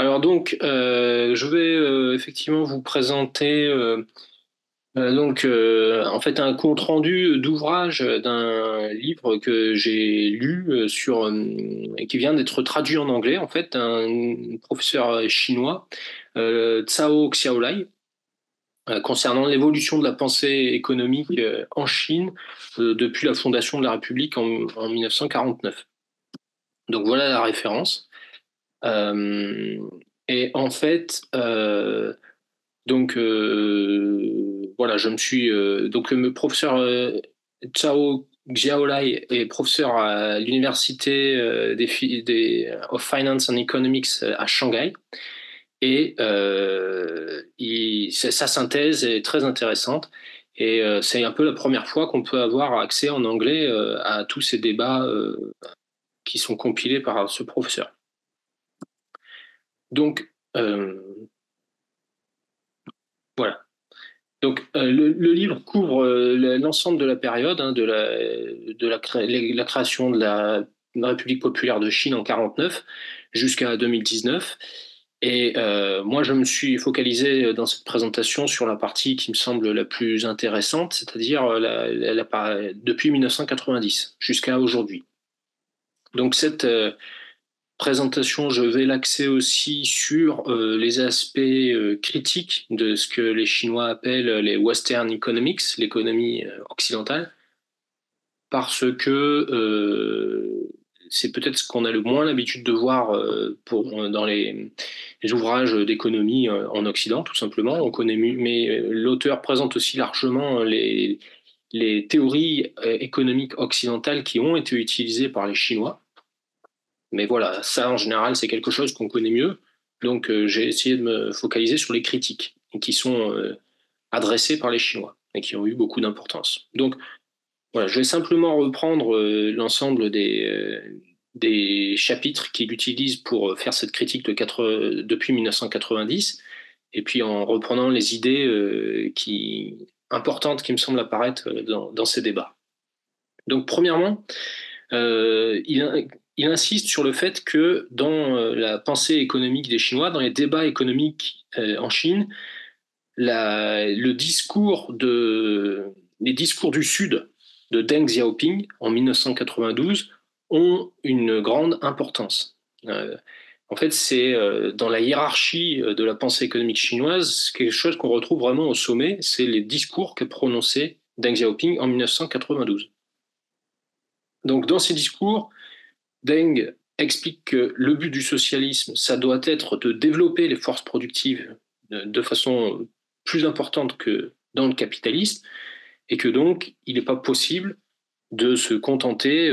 Alors donc, je vais effectivement vous présenter en fait un compte rendu d'ouvrage d'un livre que j'ai lu et qui vient d'être traduit en anglais en fait un professeur chinois, Cao Xiaolai, concernant l'évolution de la pensée économique en Chine depuis la fondation de la République en 1949. Donc voilà la référence. Euh, et en fait, voilà, je me suis donc le professeur Chao Xiaolai est professeur à l'université of Finance and Economics à Shanghai et sa synthèse est très intéressante et c'est un peu la première fois qu'on peut avoir accès en anglais à tous ces débats qui sont compilés par ce professeur. Donc voilà. Donc, le livre couvre l'ensemble de la période hein, la création de la République populaire de Chine en 49 jusqu'à 2019. Et moi, je me suis focalisé dans cette présentation sur la partie qui me semble la plus intéressante, c'est-à-dire depuis 1990 jusqu'à aujourd'hui. Donc, cette présentation, je vais l'axer aussi sur les aspects critiques de ce que les Chinois appellent les Western Economics, l'économie occidentale, parce que c'est peut-être ce qu'on a le moins l'habitude de voir dans les ouvrages d'économie en Occident, tout simplement. On connaît mieux, mais l'auteur présente aussi largement les théories économiques occidentales qui ont été utilisées par les Chinois. Mais voilà, ça en général, c'est quelque chose qu'on connaît mieux. Donc j'ai essayé de me focaliser sur les critiques qui sont adressées par les Chinois et qui ont eu beaucoup d'importance. Donc voilà, je vais simplement reprendre l'ensemble des chapitres qu'il utilise pour faire cette critique depuis 1990, et puis en reprenant les idées importantes qui me semblent apparaître dans ces débats. Donc premièrement, il insiste sur le fait que dans la pensée économique des Chinois, dans les débats économiques en Chine, les discours du Sud de Deng Xiaoping en 1992 ont une grande importance. En fait, c'est dans la hiérarchie de la pensée économique chinoise quelque chose qu'on retrouve vraiment au sommet, c'est les discours qu'a prononcé Deng Xiaoping en 1992. Donc, dans ces discours, Deng explique que le but du socialisme, ça doit être de développer les forces productives de façon plus importante que dans le capitalisme, et que donc il n'est pas possible de se contenter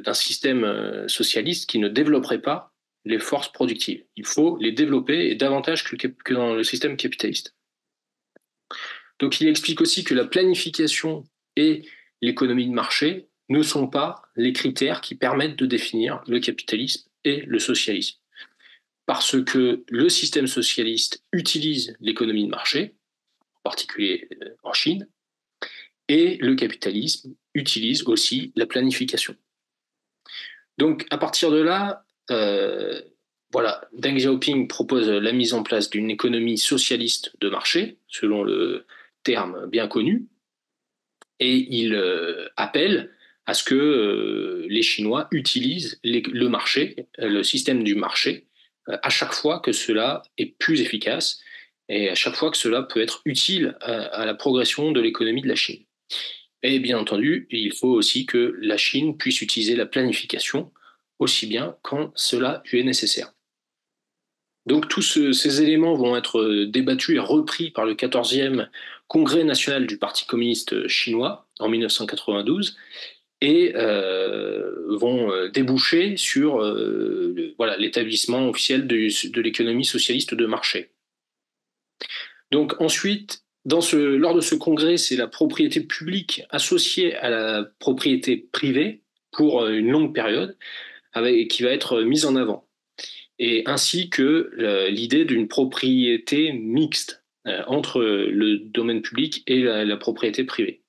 d'un système socialiste qui ne développerait pas les forces productives. Il faut les développer et davantage que dans le système capitaliste. Donc il explique aussi que la planification et l'économie de marché ne sont pas les critères qui permettent de définir le capitalisme et le socialisme. Parce que le système socialiste utilise l'économie de marché, en particulier en Chine, et le capitalisme utilise aussi la planification. Donc à partir de là, voilà, Deng Xiaoping propose la mise en place d'une économie socialiste de marché, selon le terme bien connu, et il appelle à ce que les Chinois utilisent le marché, le système du marché, à chaque fois que cela est plus efficace et à chaque fois que cela peut être utile à la progression de l'économie de la Chine. Et bien entendu, il faut aussi que la Chine puisse utiliser la planification aussi bien quand cela lui est nécessaire. Donc ces éléments vont être débattus et repris par le 14e Congrès national du Parti communiste chinois en 1992 et vont déboucher sur voilà, l'établissement officiel de l'économie socialiste de marché. Donc ensuite, lors de ce congrès, c'est la propriété publique associée à la propriété privée pour une longue période qui va être mise en avant, et ainsi que l'idée d'une propriété mixte entre le domaine public et la propriété privée,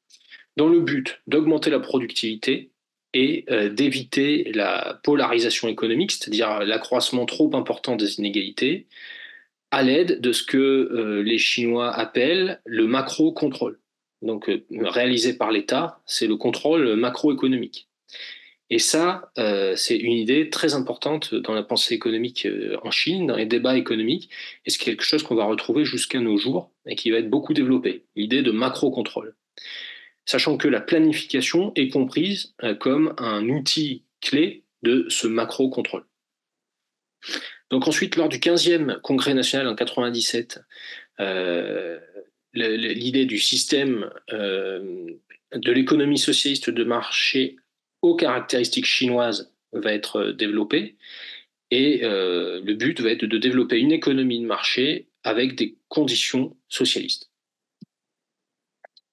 dans le but d'augmenter la productivité et d'éviter la polarisation économique, c'est-à-dire l'accroissement trop important des inégalités, à l'aide de ce que les Chinois appellent le macro-contrôle. Donc, réalisé par l'État, c'est le contrôle macroéconomique. Et ça, c'est une idée très importante dans la pensée économique en Chine, dans les débats économiques, et c'est quelque chose qu'on va retrouver jusqu'à nos jours et qui va être beaucoup développé, l'idée de macro-contrôle. Sachant que la planification est comprise comme un outil clé de ce macro-contrôle. Donc ensuite, lors du 15e Congrès national en 97, l'idée du système de l'économie socialiste de marché aux caractéristiques chinoises va être développée. Et le but va être de développer une économie de marché avec des conditions socialistes.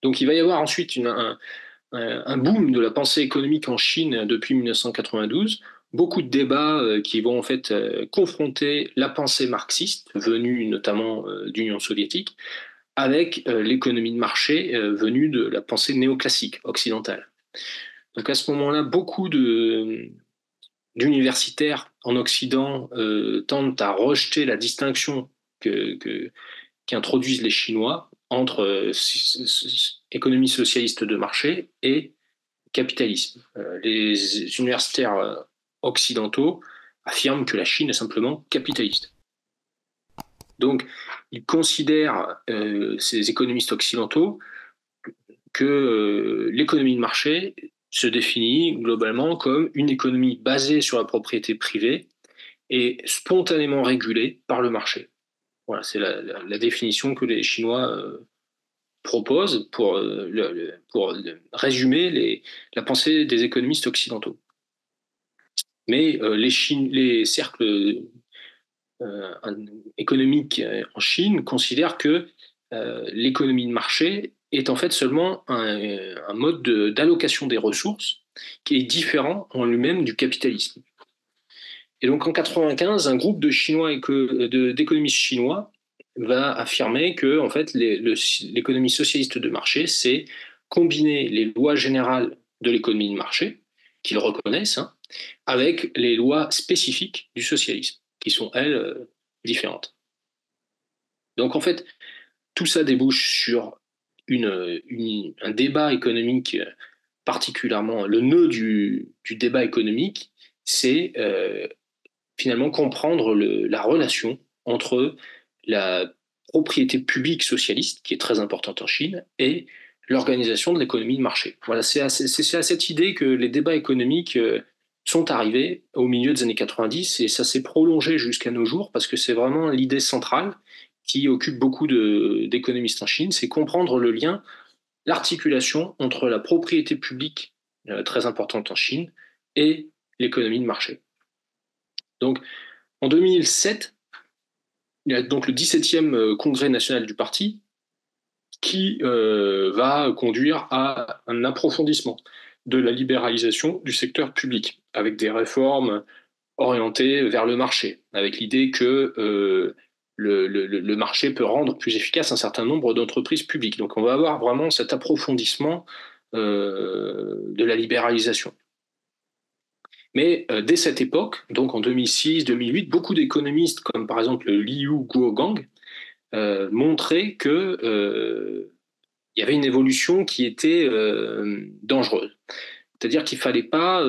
Donc il va y avoir ensuite un boom de la pensée économique en Chine depuis 1992. Beaucoup de débats qui vont en fait confronter la pensée marxiste, venue notamment d'Union soviétique, avec l'économie de marché venue de la pensée néoclassique occidentale. Donc à ce moment-là, beaucoup d'universitaires en Occident tendent à rejeter la distinction qu'introduisent les Chinois entre économie socialiste de marché et capitalisme. Les universitaires occidentaux affirment que la Chine est simplement capitaliste. Donc, ils considèrent, ces économistes occidentaux, que l'économie de marché se définit globalement comme une économie basée sur la propriété privée et spontanément régulée par le marché. Voilà, c'est la définition que les Chinois proposent pour résumer la pensée des économistes occidentaux. Mais les cercles économiques en Chine considèrent que l'économie de marché est en fait seulement un mode d'allocation des ressources qui est différent en lui-même du capitalisme. Et donc en 1995, un groupe de Chinois d'économistes chinois va affirmer que en fait, l'économie socialiste de marché, c'est combiner les lois générales de l'économie de marché, qu'ils reconnaissent, hein, avec les lois spécifiques du socialisme, qui sont, elles, différentes. Donc en fait, tout ça débouche sur un débat économique particulièrement, le nœud du débat économique, c'est finalement comprendre la relation entre la propriété publique socialiste, qui est très importante en Chine, et l'organisation de l'économie de marché. Voilà, c'est à cette idée que les débats économiques sont arrivés au milieu des années 90 et ça s'est prolongé jusqu'à nos jours parce que c'est vraiment l'idée centrale qui occupe beaucoup d'économistes en Chine, c'est comprendre le lien, l'articulation entre la propriété publique très importante en Chine et l'économie de marché. Donc, en 2007, il y a donc le 17e congrès national du parti qui va conduire à un approfondissement de la libéralisation du secteur public, avec des réformes orientées vers le marché, avec l'idée que le marché peut rendre plus efficace un certain nombre d'entreprises publiques. Donc on va avoir vraiment cet approfondissement de la libéralisation. Mais dès cette époque, donc en 2006-2008, beaucoup d'économistes, comme par exemple Liu Guogang, montraient que il y avait une évolution qui était dangereuse. C'est-à-dire qu'il fallait pas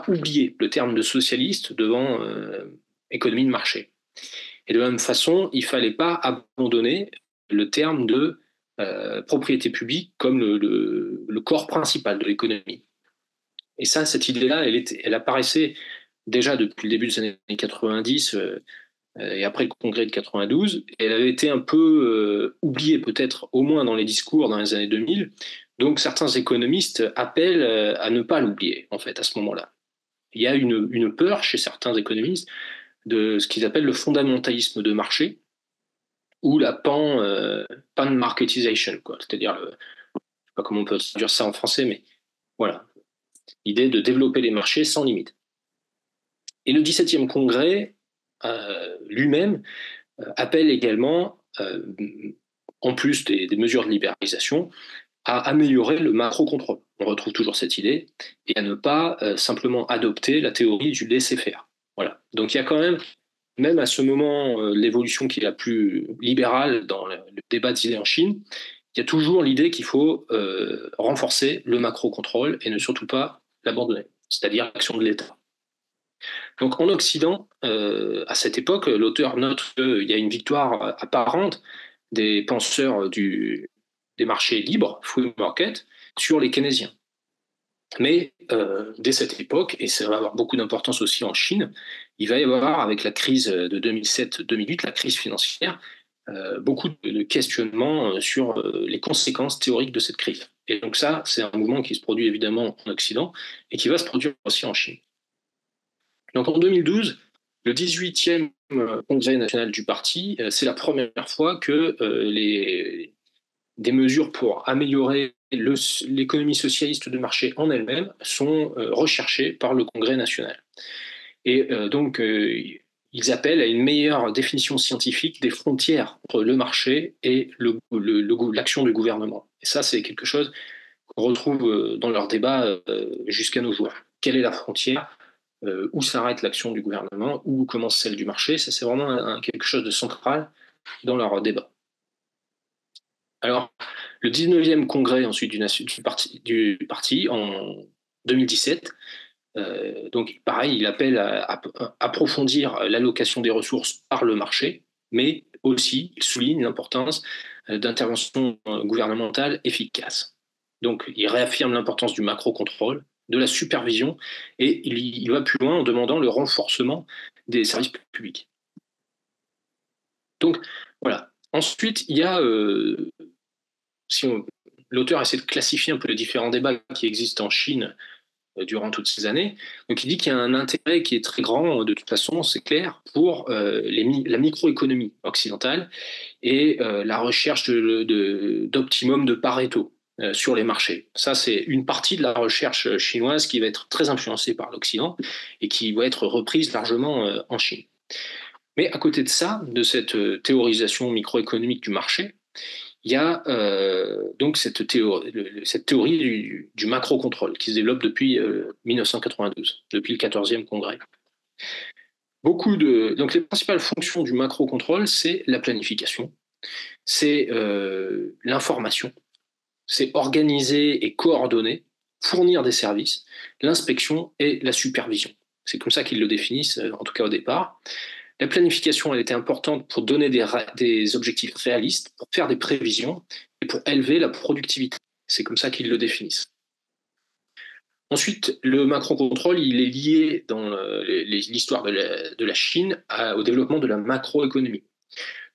oublier le terme de socialiste devant économie de marché. Et de la même façon, il fallait pas abandonner le terme de propriété publique comme le corps principal de l'économie. Et ça, cette idée-là, elle apparaissait déjà depuis le début des années 90 et après le congrès de 92. Et elle avait été un peu oubliée peut-être, au moins dans les discours dans les années 2000. Donc certains économistes appellent à ne pas l'oublier, en fait, à ce moment-là. Il y a une peur chez certains économistes de ce qu'ils appellent le fondamentalisme de marché ou la pan-marketization, quoi. C'est-à-dire, je ne sais pas comment on peut traduire ça en français, mais voilà, l'idée de développer les marchés sans limite. Et le 17e congrès lui-même appelle également, en plus des mesures de libéralisation, à améliorer le macro-contrôle. On retrouve toujours cette idée, et à ne pas simplement adopter la théorie du laisser-faire. Voilà. Donc il y a quand même à ce moment, l'évolution qui est la plus libérale dans le débat d'idées en Chine, il y a toujours l'idée qu'il faut renforcer le macro-contrôle et ne surtout pas l'abandonner, c'est-à-dire l'action de l'État. Donc en Occident, à cette époque, l'auteur note qu'il y a une victoire apparente des penseurs des marchés libres, free market, sur les keynésiens. Mais dès cette époque, et ça va avoir beaucoup d'importance aussi en Chine, il va y avoir, avec la crise de 2007-2008, la crise financière, beaucoup de questionnements sur les conséquences théoriques de cette crise. Et donc ça, c'est un mouvement qui se produit évidemment en Occident et qui va se produire aussi en Chine. Donc en 2012, le 18e congrès national du parti, c'est la première fois que des mesures pour améliorer l'économie socialiste de marché en elle-même sont recherchées par le Congrès national. Et donc, ils appellent à une meilleure définition scientifique des frontières entre le marché et l'action du gouvernement. Et ça, c'est quelque chose qu'on retrouve dans leur débat jusqu'à nos jours. Quelle est la frontière? Où s'arrête l'action du gouvernement? Où commence celle du marché? Ça, c'est vraiment quelque chose de central dans leur débat. Alors, le 19e congrès ensuite du parti en 2017, donc pareil, il appelle à approfondir l'allocation des ressources par le marché, mais aussi il souligne l'importance d'interventions gouvernementales efficaces. Donc il réaffirme l'importance du macro-contrôle, de la supervision, et il va plus loin en demandant le renforcement des services publics. Donc voilà. Ensuite, il y a si l'auteur essaie de classifier un peu les différents débats qui existent en Chine durant toutes ces années. Donc il dit qu'il y a un intérêt qui est très grand, de toute façon, c'est clair, pour la microéconomie occidentale et la recherche d'optimum de Pareto sur les marchés. Ça, c'est une partie de la recherche chinoise qui va être très influencée par l'Occident et qui va être reprise largement en Chine. Mais à côté de ça, de cette théorisation microéconomique du marché, il y a donc cette théorie du macro-contrôle qui se développe depuis 1992, depuis le 14e congrès. Donc les principales fonctions du macro-contrôle, c'est la planification, c'est l'information, c'est organiser et coordonner, fournir des services, l'inspection et la supervision. C'est comme ça qu'ils le définissent, en tout cas au départ. La planification, elle était importante pour donner des objectifs réalistes, pour faire des prévisions et pour élever la productivité. C'est comme ça qu'ils le définissent. Ensuite, le macro-contrôle, il est lié dans l'histoire de la Chine au développement de la macroéconomie.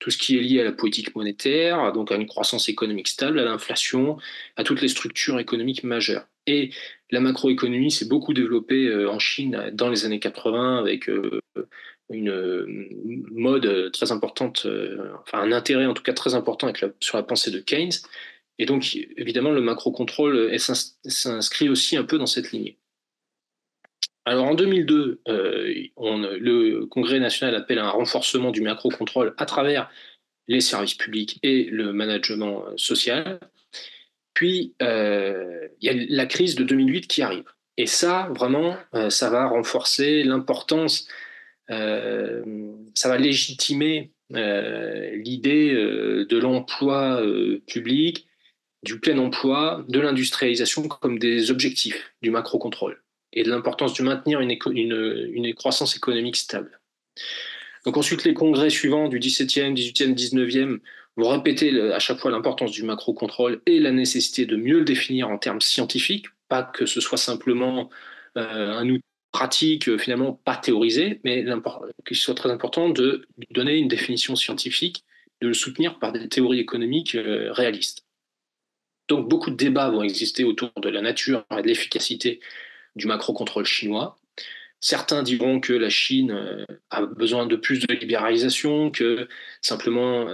Tout ce qui est lié à la politique monétaire, donc à une croissance économique stable, à l'inflation, à toutes les structures économiques majeures. Et la macroéconomie s'est beaucoup développée en Chine dans les années 80 avec une mode très importante, enfin un intérêt en tout cas très important sur la pensée de Keynes. Et donc, évidemment, le macro-contrôle s'inscrit aussi un peu dans cette lignée. Alors, en 2002, le Congrès national appelle à un renforcement du macro-contrôle à travers les services publics et le management social. Puis, il y a la crise de 2008 qui arrive. Et ça, vraiment, ça va renforcer l'importance, ça va légitimer l'idée de l'emploi public, du plein emploi, de l'industrialisation comme des objectifs du macro-contrôle et de l'importance de maintenir une croissance économique stable. Donc ensuite, les congrès suivants du 17e, 18e, 19e vont répéter à chaque fois l'importance du macro-contrôle et la nécessité de mieux le définir en termes scientifiques, pas que ce soit simplement un outil pratique, finalement pas théorisé, mais qu'il soit très important de lui donner une définition scientifique, de le soutenir par des théories économiques réalistes. Donc beaucoup de débats vont exister autour de la nature et de l'efficacité du macro-contrôle chinois. Certains diront que la Chine a besoin de plus de libéralisation, que simplement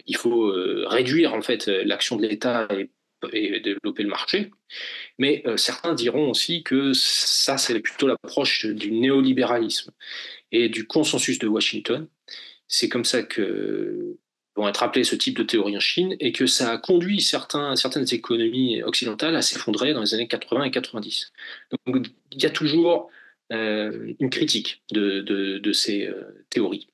il faut réduire en fait l'action de l'État et développer le marché. Mais certains diront aussi que ça, c'est plutôt l'approche du néolibéralisme et du consensus de Washington. C'est comme ça que vont être appelées ce type de théorie en Chine, et que ça a conduit certaines économies occidentales à s'effondrer dans les années 80 et 90. Donc il y a toujours une critique de ces théories.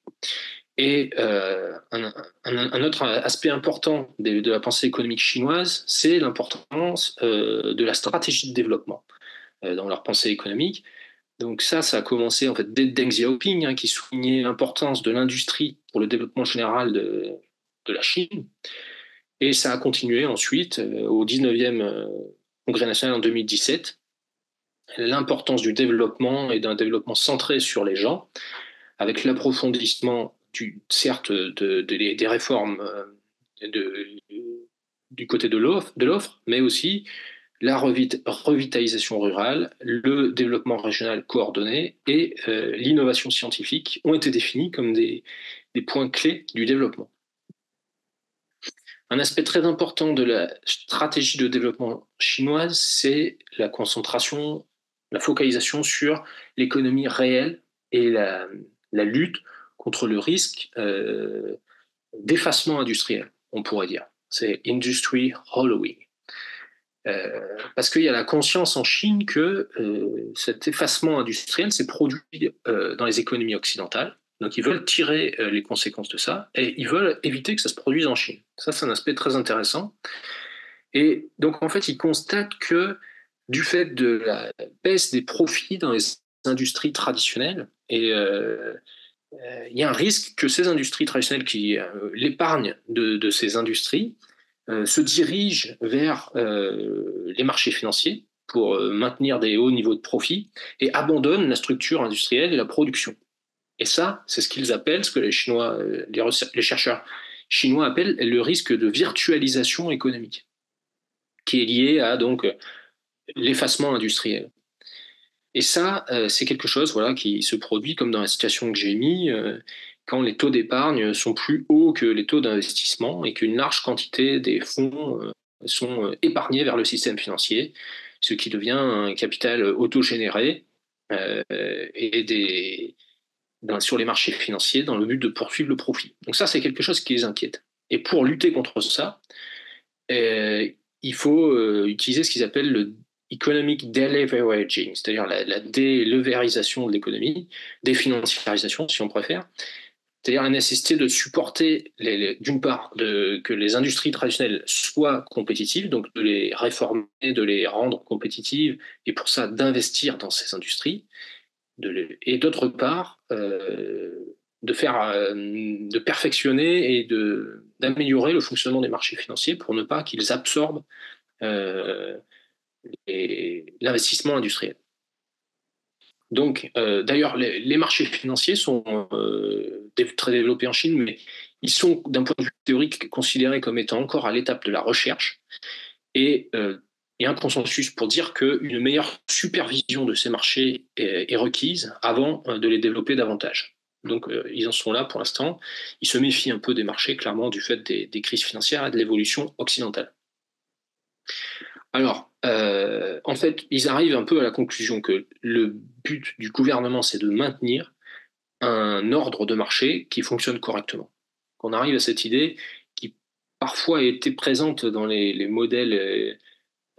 Et un autre aspect important de la pensée économique chinoise, c'est l'importance de la stratégie de développement dans leur pensée économique. Donc ça a commencé en fait dès Deng Xiaoping, qui soulignait l'importance de l'industrie pour le développement général de la Chine. Et ça a continué ensuite au 19e Congrès national en 2017, l'importance du développement et d'un développement centré sur les gens, avec l'approfondissement certes des réformes du côté de l'offre, mais aussi la revitalisation rurale, le développement régional coordonné et l'innovation scientifique ont été définis comme des points clés du développement. Un aspect très important de la stratégie de développement chinoise, c'est la concentration, la focalisation sur l'économie réelle et la lutte contre le risque d'effacement industriel, on pourrait dire. C'est industry hollowing. Parce qu'il y a la conscience en Chine que cet effacement industriel s'est produit dans les économies occidentales. Donc ils veulent tirer les conséquences de ça et ils veulent éviter que ça se produise en Chine. Ça, c'est un aspect très intéressant. Et donc en fait, ils constatent que du fait de la baisse des profits dans les industries traditionnelles, et il y a un risque que ces industries traditionnelles, l'épargne de ces industries, se dirigent vers les marchés financiers pour maintenir des hauts niveaux de profit et abandonnent la structure industrielle et la production. Et ça, c'est ce qu'ils appellent, ce que les Chinois, les chercheurs chinois appellent le risque de virtualisation économique, qui est lié à donc l'effacement industriel. Et ça, c'est quelque chose qui se produit comme dans la situation que j'ai mis, quand les taux d'épargne sont plus hauts que les taux d'investissement et qu'une large quantité des fonds sont épargnés vers le système financier, ce qui devient un capital autogénéré sur les marchés financiers dans le but de poursuivre le profit. Donc ça, c'est quelque chose qui les inquiète. Et pour lutter contre ça, il faut utiliser ce qu'ils appellent le economic deleveraging, c'est-à-dire la délevérisation de l'économie, définanciarisation si on préfère, c'est-à-dire la nécessité de supporter, d'une part, que les industries traditionnelles soient compétitives, donc de les réformer, de les rendre compétitives, et pour ça d'investir dans ces industries, et d'autre part, de perfectionner et d'améliorer le fonctionnement des marchés financiers pour ne pas qu'ils absorbent l'investissement industriel. Donc, d'ailleurs, les marchés financiers sont très développés en Chine, mais ils sont, d'un point de vue théorique, considérés comme étant encore à l'étape de la recherche. Et il y a un consensus pour dire qu'une meilleure supervision de ces marchés est requise avant de les développer davantage. Donc, ils en sont là pour l'instant. Ils se méfient un peu des marchés, clairement, du fait des crises financières et de l'évolution occidentale. Alors, en fait, ils arrivent un peu à la conclusion que le but du gouvernement, c'est de maintenir un ordre de marché qui fonctionne correctement. On arrive à cette idée qui parfois a été présente dans les modèles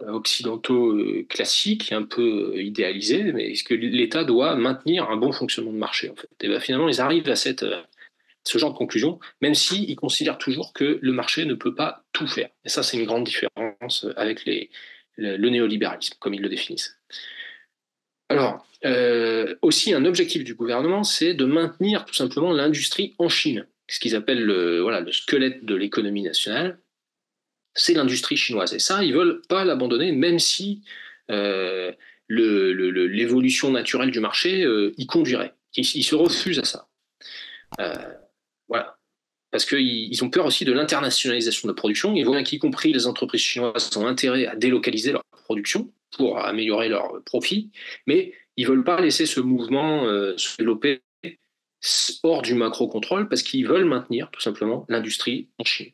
occidentaux classiques, un peu idéalisés, mais est-ce que l'État doit maintenir un bon fonctionnement de marché, en fait. Et bien, finalement, ils arrivent à ce genre de conclusion, même s'ils considèrent toujours que le marché ne peut pas tout faire. Et ça, c'est une grande différence avec le néolibéralisme, comme ils le définissent. Alors, aussi, un objectif du gouvernement, c'est de maintenir tout simplement l'industrie en Chine. Ce qu'ils appellent le squelette de l'économie nationale, c'est l'industrie chinoise. Et ça, ils ne veulent pas l'abandonner, même si l'évolution naturelle du marché y conduirait. Ils se refusent à ça. Voilà. Parce qu'ils ont peur aussi de l'internationalisation de la production. Ils voient qu'y compris les entreprises chinoises ont intérêt à délocaliser leur production pour améliorer leurs profits, mais ils ne veulent pas laisser ce mouvement se développer hors du macro-contrôle parce qu'ils veulent maintenir tout simplement l'industrie en Chine.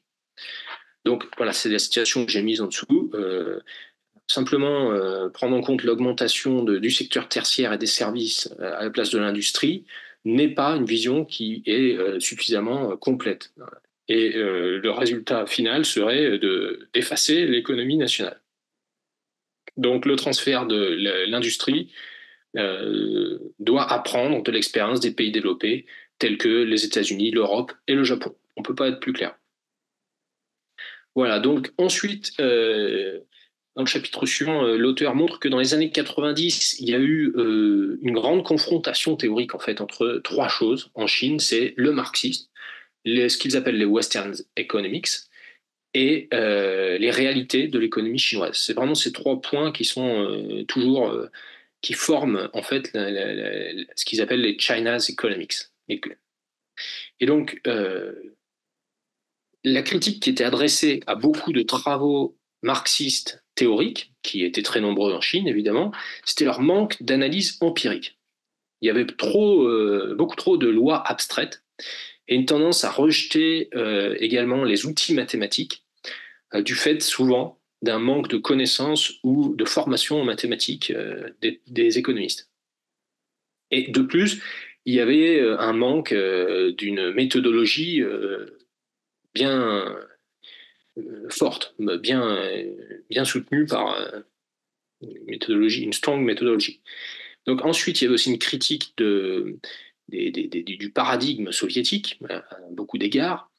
Donc voilà, c'est la situation que j'ai mise en dessous. Simplement prendre en compte l'augmentation du secteur tertiaire et des services à la place de l'industrie n'est pas une vision qui est suffisamment complète. Et le résultat final serait d'effacer l'économie nationale. Donc le transfert de l'industrie doit apprendre de l'expérience des pays développés tels que les États-Unis, l'Europe et le Japon. On ne peut pas être plus clair. Voilà, donc ensuite, dans le chapitre suivant, l'auteur montre que dans les années 90, il y a eu une grande confrontation théorique en fait entre trois choses en Chine, c'est le marxisme, ce qu'ils appellent les Western Economics, et les réalités de l'économie chinoise. C'est vraiment ces trois points qui sont toujours qui forment en fait ce qu'ils appellent les China's Economics. Et donc la critique qui était adressée à beaucoup de travaux marxistes théoriques, qui étaient très nombreux en Chine évidemment, c'était leur manque d'analyse empirique. Il y avait beaucoup trop de lois abstraites et une tendance à rejeter également les outils mathématiques du fait souvent d'un manque de connaissances ou de formation en mathématiques des économistes. Et de plus, il y avait un manque d'une méthodologie bien forte, bien soutenue par une strong méthodologie. Donc ensuite, il y avait aussi une critique du paradigme soviétique à beaucoup d'égards.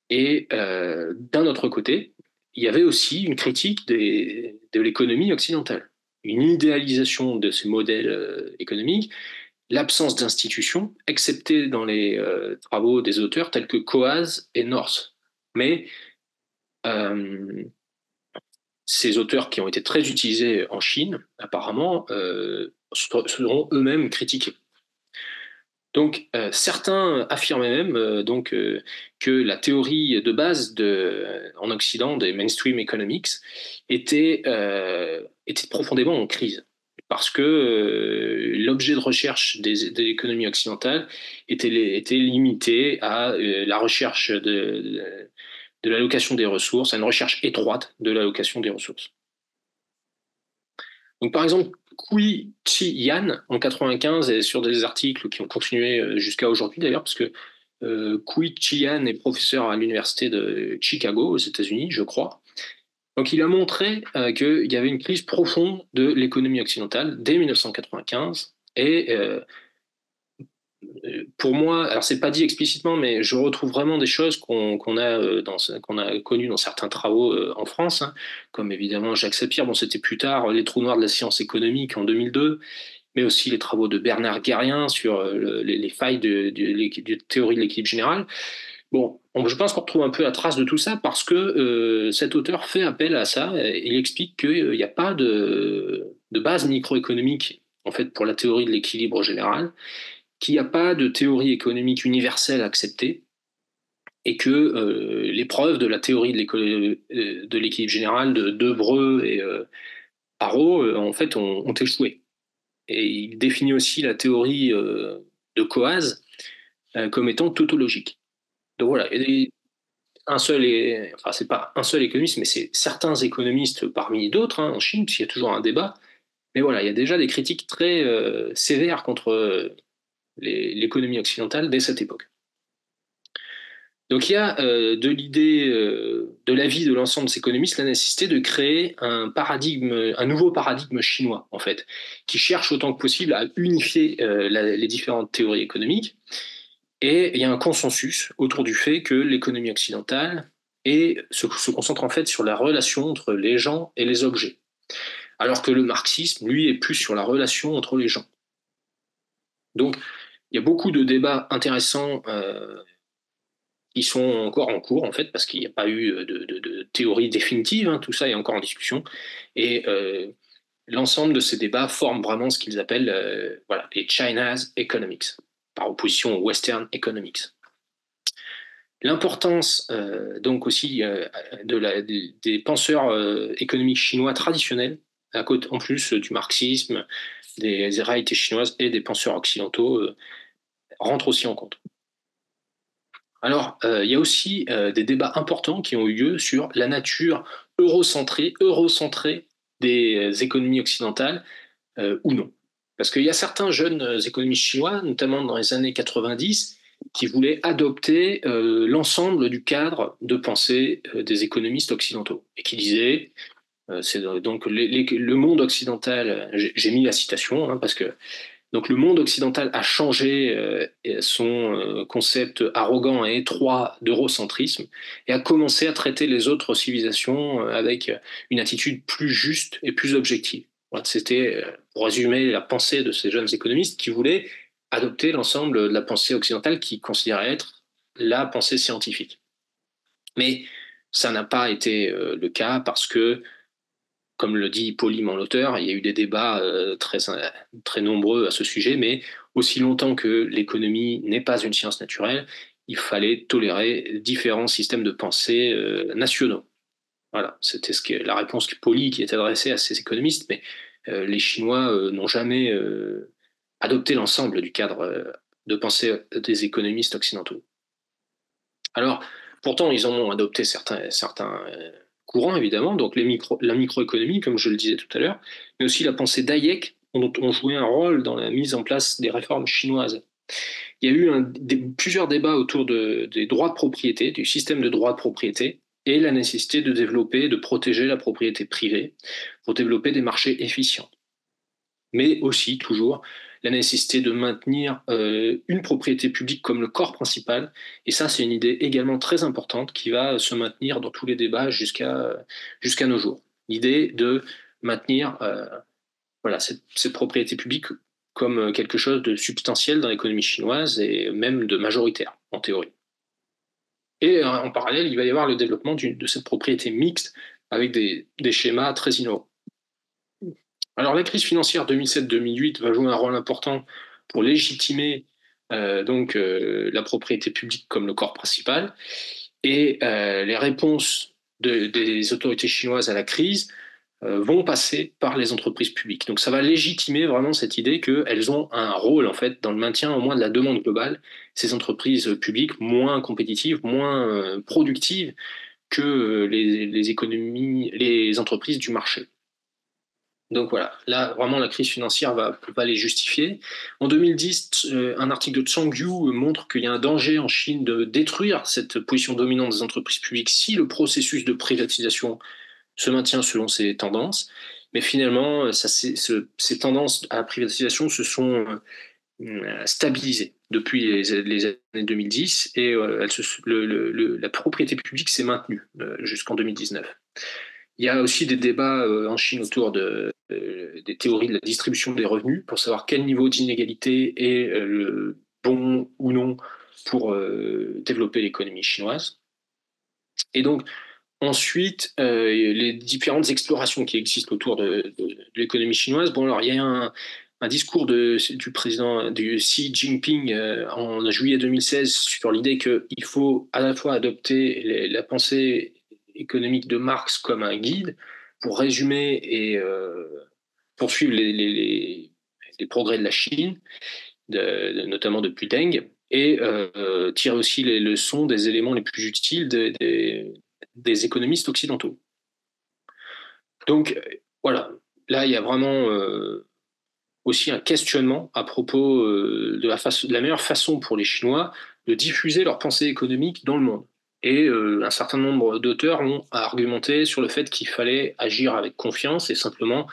Et d'un autre côté, il y avait aussi une critique de l'économie occidentale, une idéalisation de ces modèles économiques, l'absence d'institutions, excepté dans les travaux des auteurs tels que Coase et North. Mais euh, ces auteurs qui ont été très utilisés en Chine, apparemment, seront eux-mêmes critiqués. Donc, certains affirmaient même que la théorie de base en Occident des mainstream economics était profondément en crise. Parce que l'objet de recherche de l'économie occidentale était limité à la recherche de l'allocation des ressources, à une recherche étroite de l'allocation des ressources. Donc, par exemple, Kui Chi Yan en 95 et sur des articles qui ont continué jusqu'à aujourd'hui d'ailleurs, parce que Kui Chi Yan est professeur à l'université de Chicago aux États-Unis, je crois. Donc, il a montré qu'il y avait une crise profonde de l'économie occidentale dès 1995 et pour moi, alors c'est pas dit explicitement, mais je retrouve vraiment des choses qu'on a connues dans certains travaux en France, hein, comme évidemment Jacques Sapir, bon c'était plus tard, les trous noirs de la science économique en 2002, mais aussi les travaux de Bernard Guérien sur les failles de théorie de l'équilibre général. Bon, je pense qu'on retrouve un peu la trace de tout ça parce que cet auteur fait appel à ça. Il explique qu'il n'y a pas de base microéconomique en fait pour la théorie de l'équilibre général, qu'il n'y a pas de théorie économique universelle acceptée et que les preuves de la théorie de l'équilibre général de Debreu et Arrow en fait ont échoué. Et il définit aussi la théorie de Coase comme étant tautologique. Donc voilà, un seul, enfin c'est pas un seul économiste, mais c'est certains économistes parmi d'autres hein, en Chine, puisqu'il y a toujours un débat. Mais voilà, il y a déjà des critiques très sévères contre l'économie occidentale dès cette époque. Donc il y a de l'idée de l'avis de l'ensemble de ces économistes la nécessité de créer un nouveau paradigme chinois en fait, qui cherche autant que possible à unifier les différentes théories économiques. Et il y a un consensus autour du fait que l'économie occidentale se concentre en fait sur la relation entre les gens et les objets, alors que le marxisme, lui, est plus sur la relation entre les gens. Donc il y a beaucoup de débats intéressants qui sont encore en cours, en fait, parce qu'il n'y a pas eu de théorie définitive, hein, tout ça est encore en discussion. Et l'ensemble de ces débats forment vraiment ce qu'ils appellent voilà, les China's Economics, par opposition aux Western Economics. L'importance donc aussi des penseurs économiques chinois traditionnels, en plus du marxisme, des réalités chinoises et des penseurs occidentaux, rentre aussi en compte. Alors, il y a aussi des débats importants qui ont eu lieu sur la nature eurocentrée des économies occidentales ou non. Parce qu'il y a certains jeunes économistes chinois, notamment dans les années 90, qui voulait adopter l'ensemble du cadre de pensée des économistes occidentaux, et qui disait, c'est donc le monde occidental, j'ai mis la citation, hein, parce que donc le monde occidental a changé son concept arrogant et étroit d'eurocentrisme et a commencé à traiter les autres civilisations avec une attitude plus juste et plus objective. Voilà, c'était, pour résumer, la pensée de ces jeunes économistes qui voulaient adopter l'ensemble de la pensée occidentale qui considérait être la pensée scientifique. Mais ça n'a pas été le cas parce que, comme le dit poliment l'auteur, il y a eu des débats très nombreux à ce sujet, mais aussi longtemps que l'économie n'est pas une science naturelle, il fallait tolérer différents systèmes de pensée nationaux. Voilà, c'était la réponse polie qui est adressée à ces économistes, mais les Chinois n'ont jamais adopté l'ensemble du cadre de pensée des économistes occidentaux. Alors, pourtant, ils en ont adopté certains courants, évidemment, donc la microéconomie, comme je le disais tout à l'heure, mais aussi la pensée d'Hayek ont joué un rôle dans la mise en place des réformes chinoises. Il y a eu plusieurs débats autour des droits de propriété, du système de droits de propriété, et la nécessité de développer, de protéger la propriété privée pour développer des marchés efficients. Mais aussi, toujours, la nécessité de maintenir une propriété publique comme le corps principal. Et ça, c'est une idée également très importante qui va se maintenir dans tous les débats jusqu'à nos jours. L'idée de maintenir voilà, cette propriété publique comme quelque chose de substantiel dans l'économie chinoise et même de majoritaire, en théorie. Et en parallèle, il va y avoir le développement de cette propriété mixte avec des schémas très innovants. Alors la crise financière 2007-2008 va jouer un rôle important pour légitimer la propriété publique comme le corps principal et les réponses des autorités chinoises à la crise vont passer par les entreprises publiques. Donc ça va légitimer vraiment cette idée qu'elles ont un rôle en fait dans le maintien au moins de la demande globale, ces entreprises publiques moins compétitives, moins productives que les entreprises du marché. Donc voilà, là vraiment la crise financière va les justifier. En 2010, un article de Zhang Yu montre qu'il y a un danger en Chine de détruire cette position dominante des entreprises publiques si le processus de privatisation se maintient selon ces tendances. Mais finalement, ces tendances à la privatisation se sont stabilisées depuis les années 2010 et la propriété publique s'est maintenue jusqu'en 2019. Il y a aussi des débats en Chine autour des théories de la distribution des revenus pour savoir quel niveau d'inégalité est le bon ou non pour développer l'économie chinoise. Et donc, ensuite, les différentes explorations qui existent autour de l'économie chinoise. Bon, alors, il y a un discours du président du Xi Jinping en juillet 2016 sur l'idée qu'il faut à la fois adopter la pensée économique de Marx comme un guide pour résumer et poursuivre les progrès de la Chine, notamment depuis Deng, et tirer aussi les leçons des éléments les plus utiles des économistes occidentaux. Donc voilà, là il y a vraiment aussi un questionnement à propos de la meilleure façon pour les Chinois de diffuser leur pensée économique dans le monde. Et un certain nombre d'auteurs ont argumenté sur le fait qu'il fallait agir avec confiance et simplement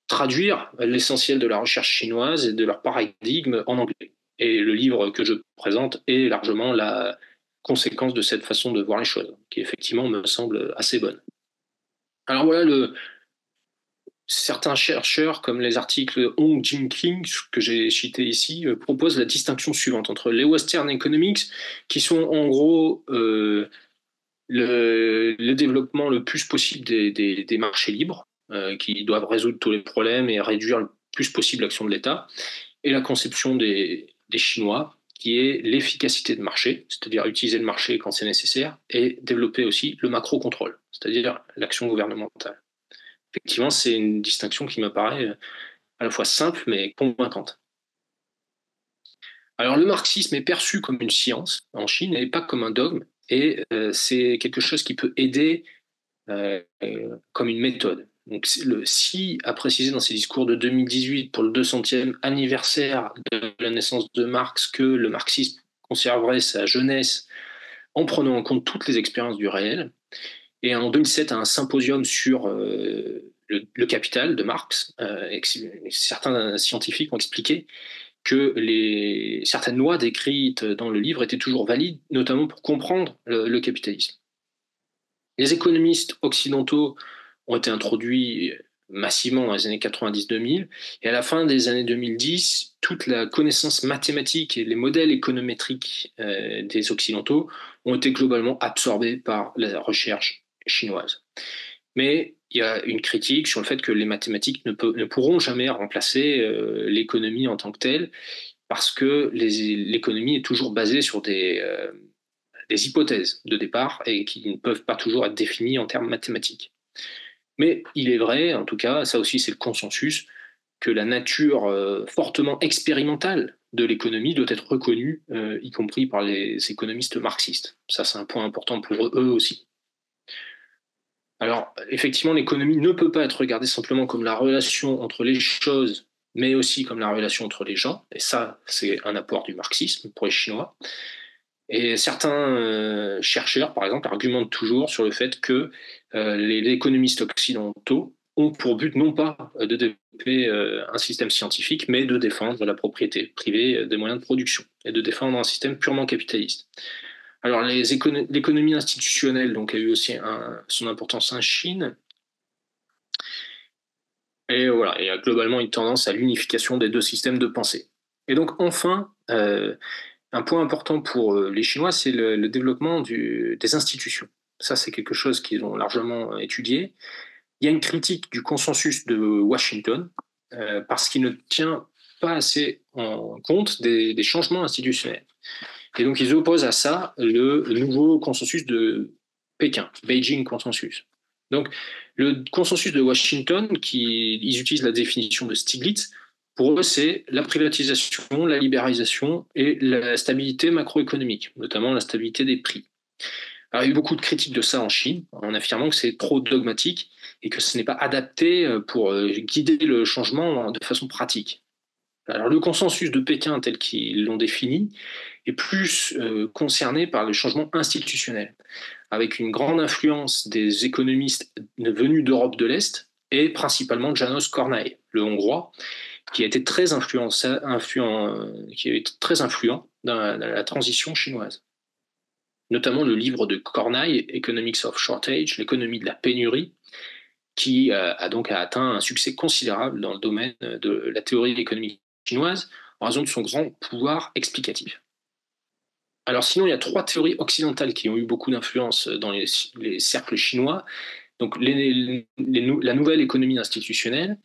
traduire l'essentiel de la recherche chinoise et de leur paradigme en anglais. Et le livre que je présente est largement la conséquence de cette façon de voir les choses, qui effectivement me semble assez bonne. Alors voilà, certains chercheurs, comme les articles Hong Jin-King, que j'ai cités ici, proposent la distinction suivante entre les Western Economics, qui sont en gros le développement le plus possible des marchés libres, qui doivent résoudre tous les problèmes et réduire le plus possible l'action de l'État, et la conception des Chinois, qui est l'efficacité de marché, c'est-à-dire utiliser le marché quand c'est nécessaire, et développer aussi le macro-contrôle, c'est-à-dire l'action gouvernementale. Effectivement, c'est une distinction qui me paraît à la fois simple mais convaincante. Alors le marxisme est perçu comme une science en Chine et pas comme un dogme, et c'est quelque chose qui peut aider comme une méthode. Donc le Xi a précisé dans ses discours de 2018 pour le 200e anniversaire de la naissance de Marx que le marxisme conserverait sa jeunesse en prenant en compte toutes les expériences du réel. Et en 2007, à un symposium sur le capital de Marx, certains scientifiques ont expliqué que certaines lois décrites dans le livre étaient toujours valides, notamment pour comprendre le capitalisme. Les économistes occidentaux ont été introduits massivement dans les années 90-2000, et à la fin des années 2010, toute la connaissance mathématique et les modèles économétriques des Occidentaux ont été globalement absorbés par la recherche chinoise. Mais il y a une critique sur le fait que les mathématiques ne pourront jamais remplacer l'économie en tant que telle, parce que l'économie est toujours basée sur des hypothèses de départ et qui ne peuvent pas toujours être définies en termes mathématiques. Mais il est vrai, en tout cas, ça aussi c'est le consensus, que la nature fortement expérimentale de l'économie doit être reconnue, y compris par les économistes marxistes. Ça, c'est un point important pour eux aussi. Alors, effectivement, l'économie ne peut pas être regardée simplement comme la relation entre les choses, mais aussi comme la relation entre les gens. Et ça, c'est un apport du marxisme pour les Chinois. Et certains chercheurs, par exemple, argumentent toujours sur le fait que les économistes occidentaux ont pour but non pas de développer un système scientifique, mais de défendre la propriété privée des moyens de production et de défendre un système purement capitaliste. Alors l'économie institutionnelle donc, a eu aussi son importance en Chine. Et voilà, il y a globalement une tendance à l'unification des deux systèmes de pensée. Et donc enfin, un point important pour les Chinois, c'est le développement des institutions. Ça, c'est quelque chose qu'ils ont largement étudié. Il y a une critique du consensus de Washington parce qu'il ne tient pas assez en compte des changements institutionnels. Et donc, ils opposent à ça le nouveau consensus de Pékin, Beijing Consensus. Donc, le consensus de Washington, ils utilisent la définition de Stiglitz. Pour eux, c'est la privatisation, la libéralisation et la stabilité macroéconomique, notamment la stabilité des prix. Alors, il y a eu beaucoup de critiques de ça en Chine, en affirmant que c'est trop dogmatique et que ce n'est pas adapté pour guider le changement de façon pratique. Alors, le consensus de Pékin, tel qu'ils l'ont défini, est plus concerné par le changement institutionnel, avec une grande influence des économistes venus d'Europe de l'Est et principalement János Kornai, le Hongrois, qui a été très influent dans la transition chinoise. Notamment le livre de Kornai, Economics of Shortage, l'économie de la pénurie, qui a donc atteint un succès considérable dans le domaine de la théorie économique chinoise en raison de son grand pouvoir explicatif. Alors sinon, il y a trois théories occidentales qui ont eu beaucoup d'influence dans les cercles chinois. Donc la nouvelle économie institutionnelle,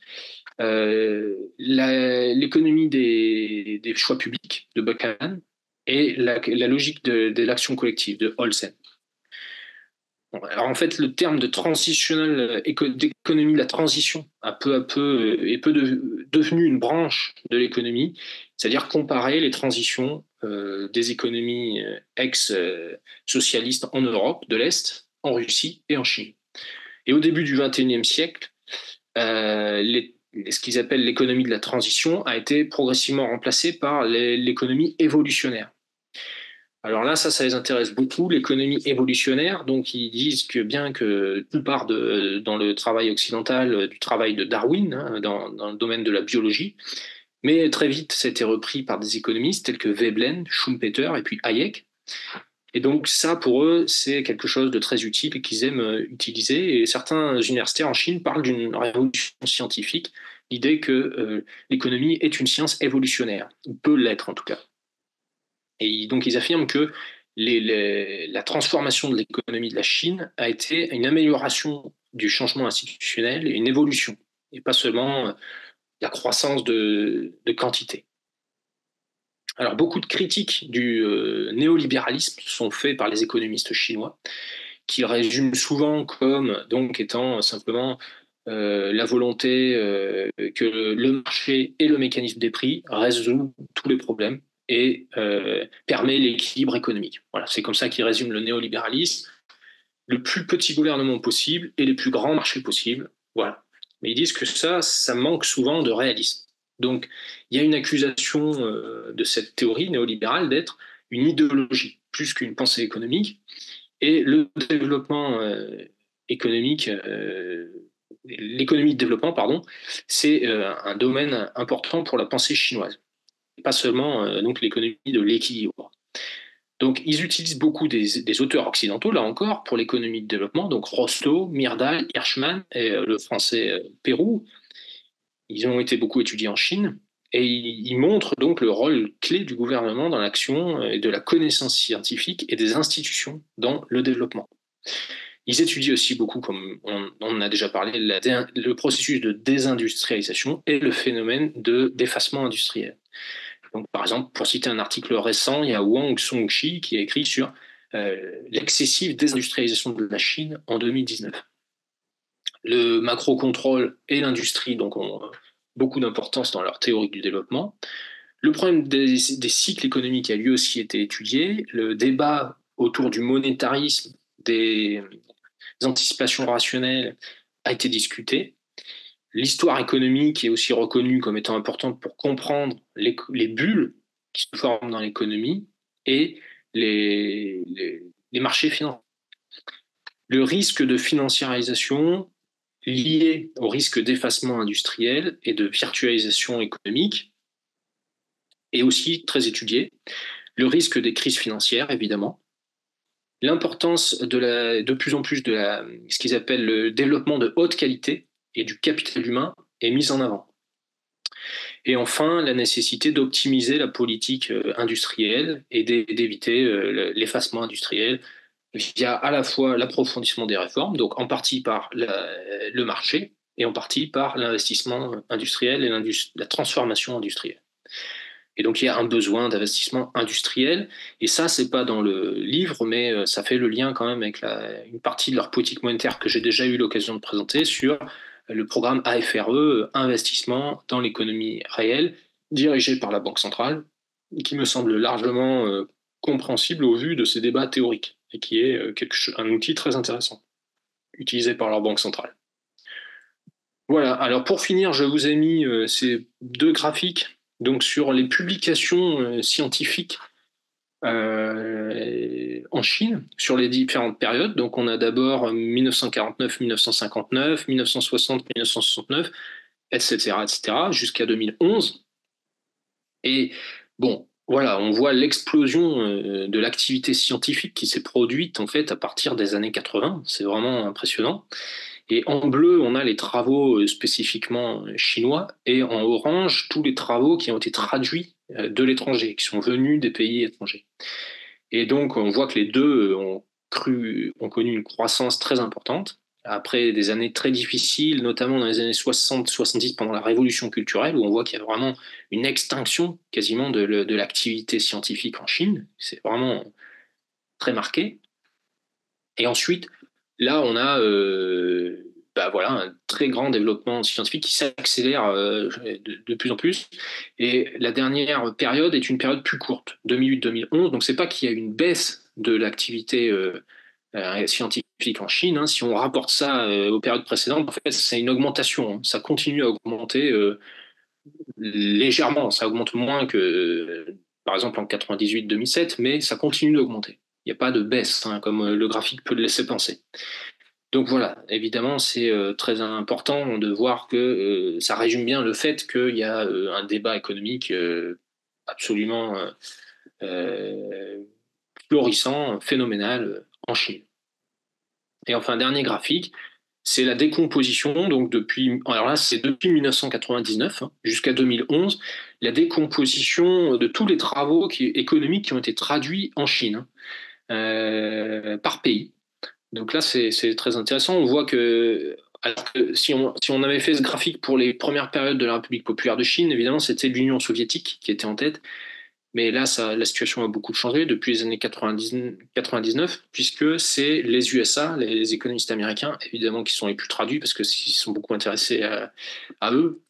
l'économie des choix publics de Buchanan et la logique de l'action collective de Olsen. Alors en fait, le terme de transitionnel, d'économie de la transition, a peu à peu est devenu une branche de l'économie, c'est-à-dire comparer les transitions des économies ex-socialistes en Europe de l'Est, en Russie et en Chine. Et au début du XXIe siècle, ce qu'ils appellent l'économie de la transition a été progressivement remplacée par l'économie évolutionnaire. Alors là, ça les intéresse beaucoup, l'économie évolutionnaire. Donc, ils disent que bien que tout part dans le travail occidental, du travail de Darwin, hein, dans le domaine de la biologie, mais très vite, ça a été repris par des économistes tels que Veblen, Schumpeter et puis Hayek. Et donc ça, pour eux, c'est quelque chose de très utile et qu'ils aiment utiliser. Et certains universitaires en Chine parlent d'une révolution scientifique, l'idée que l'économie est une science évolutionnaire, ou peut l'être en tout cas. Et donc ils affirment que la transformation de l'économie de la Chine a été une amélioration du changement institutionnel et une évolution, et pas seulement la croissance de quantité. Alors, beaucoup de critiques du néolibéralisme sont faites par les économistes chinois, qui résument souvent comme donc étant simplement la volonté que le marché et le mécanisme des prix résout tous les problèmes et permet l'équilibre économique. Voilà, c'est comme ça qu'ils résument le néolibéralisme. Le plus petit gouvernement possible et les plus grands marchés possibles. Voilà. Mais ils disent que ça manque souvent de réalisme. Donc, il y a une accusation de cette théorie néolibérale d'être une idéologie plus qu'une pensée économique. Et le développement économique, l'économie de développement, pardon, c'est un domaine important pour la pensée chinoise. Pas seulement donc l'économie de l'équilibre. Donc, ils utilisent beaucoup des auteurs occidentaux, là encore, pour l'économie de développement. Donc, Rostow, Myrdal, Hirschman et le français Pérou. Ils ont été beaucoup étudiés en Chine. Et ils montrent donc le rôle clé du gouvernement dans l'action et de la connaissance scientifique et des institutions dans le développement. Ils étudient aussi beaucoup, comme on en a déjà parlé, le processus de désindustrialisation et le phénomène de d'effacement industriel. Donc, par exemple, pour citer un article récent, il y a Wang Songqi qui a écrit sur l'excessive désindustrialisation de la Chine en 2019. Le macro-contrôle et l'industrie donc, ont beaucoup d'importance dans leur théorie du développement. Le problème des cycles économiques a lui aussi été étudié. Le débat autour du monétarisme, des anticipations rationnelles a été discuté. L'histoire économique est aussi reconnue comme étant importante pour comprendre les bulles qui se forment dans l'économie et les marchés financiers. Le risque de financiarisation lié au risque d'effacement industriel et de virtualisation économique est aussi très étudié. Le risque des crises financières, évidemment. L'importance de plus en plus de ce qu'ils appellent le développement de haute qualité et du capital humain est mise en avant. Et enfin, la nécessité d'optimiser la politique industrielle et d'éviter l'effacement industriel via à la fois l'approfondissement des réformes, donc en partie par le marché et en partie par l'investissement industriel et la transformation industrielle. Et donc il y a un besoin d'investissement industriel, et ça c'est pas dans le livre, mais ça fait le lien quand même avec une partie de leur politique monétaire que j'ai déjà eu l'occasion de présenter sur le programme AFRE, investissement dans l'économie réelle, dirigé par la Banque centrale, qui me semble largement compréhensible au vu de ces débats théoriques, et qui est un outil très intéressant, utilisé par leur Banque centrale. Voilà, alors pour finir, je vous ai mis ces deux graphiques donc sur les publications scientifiques en Chine sur les différentes périodes. Donc on a d'abord 1949-1959, 1960-1969, etc., etc., jusqu'à 2011. Et bon, voilà, on voit l'explosion de l'activité scientifique qui s'est produite en fait à partir des années 80. C'est vraiment impressionnant. Et en bleu, on a les travaux spécifiquement chinois, et en orange, tous les travaux qui ont été traduits de l'étranger, qui sont venus des pays étrangers. Et donc, on voit que les deux ont connu une croissance très importante, après des années très difficiles, notamment dans les années 60-70, pendant la révolution culturelle, où on voit qu'il y a vraiment une extinction quasiment de l'activité scientifique en Chine. C'est vraiment très marqué. Et ensuite, là, on a voilà, un très grand développement scientifique qui s'accélère de plus en plus. Et la dernière période est une période plus courte, 2008-2011. Donc, c'est pas qu'il y a une baisse de l'activité scientifique en Chine. Hein. Si on rapporte ça aux périodes précédentes, en fait, c'est une augmentation. Hein. Ça continue à augmenter légèrement. Ça augmente moins que, par exemple, en 98-2007, mais ça continue d'augmenter. Il n'y a pas de baisse, hein, comme le graphique peut le laisser penser. Donc voilà, évidemment, c'est très important de voir que ça résume bien le fait qu'il y a un débat économique absolument florissant, phénoménal en Chine. Et enfin, dernier graphique, c'est la décomposition. Donc alors là, c'est depuis 1999 hein, jusqu'à 2011, la décomposition de tous les travaux économiques qui ont été traduits en Chine par pays. Donc là, c'est très intéressant. On voit que, alors que si on avait fait ce graphique pour les premières périodes de la République populaire de Chine, évidemment, c'était l'Union soviétique qui était en tête. Mais là, la situation a beaucoup changé depuis les années 99, puisque c'est les USA, les économistes américains, évidemment, qui sont les plus traduits, parce qu'ils sont beaucoup intéressés à eux.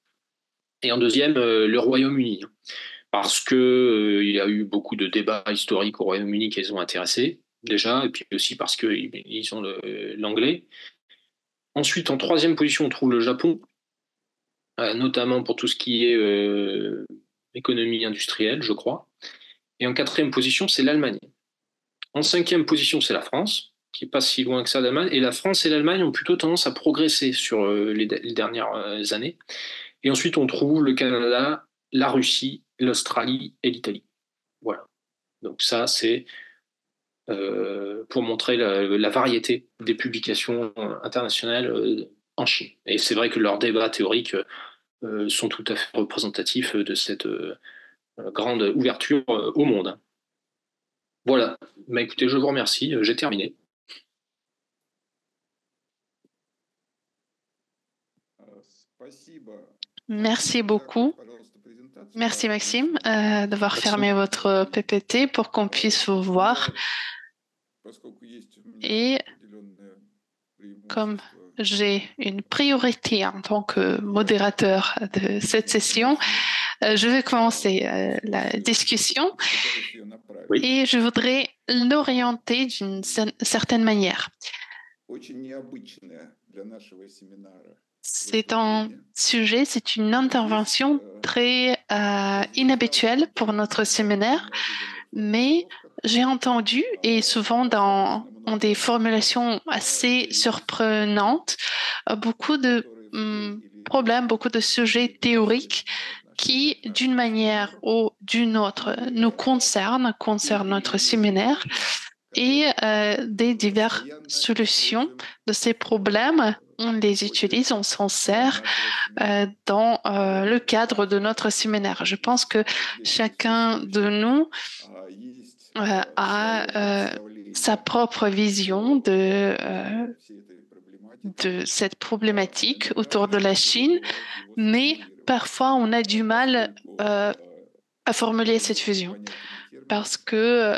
Et en deuxième, le Royaume-Uni. Parce qu'il y a eu beaucoup de débats historiques au Royaume-Uni qui les ont intéressés, déjà, et puis aussi parce qu'ils ont l'anglais. Ensuite, en troisième position, on trouve le Japon, notamment pour tout ce qui est économie industrielle, je crois. Et en quatrième position, c'est l'Allemagne. En cinquième position, c'est la France, qui n'est pas si loin que ça d'Allemagne. Et la France et l'Allemagne ont plutôt tendance à progresser sur les dernières années. Et ensuite, on trouve le Canada, la Russie, l'Australie et l'Italie. Voilà. Donc ça, c'est pour montrer la variété des publications internationales en Chine. Et c'est vrai que leurs débats théoriques sont tout à fait représentatifs de cette grande ouverture au monde. Voilà. Bah, écoutez, je vous remercie. J'ai terminé. Merci beaucoup. Merci Maxime d'avoir fermé votre PPT pour qu'on puisse vous voir. Et comme j'ai une priorité en tant que modérateur de cette session, je vais commencer la discussion et je voudrais l'orienter d'une certaine manière. C'est un sujet, c'est une intervention très inhabituelle pour notre séminaire, mais j'ai entendu, et souvent dans des formulations assez surprenantes, beaucoup de problèmes, beaucoup de sujets théoriques qui, d'une manière ou d'une autre, nous concernent notre séminaire et des diverses solutions de ces problèmes. On les utilise, on s'en sert dans le cadre de notre séminaire. Je pense que chacun de nous a sa propre vision de cette problématique autour de la Chine, mais parfois on a du mal à formuler cette vision parce que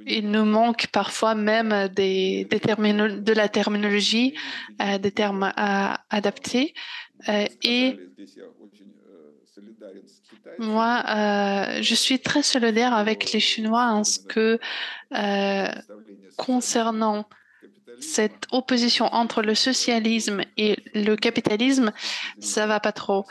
il nous manque parfois même de la terminologie, des termes adaptés. Et moi, je suis très solidaire avec les Chinois en ce que concernant cette opposition entre le socialisme et le capitalisme, ça va pas trop.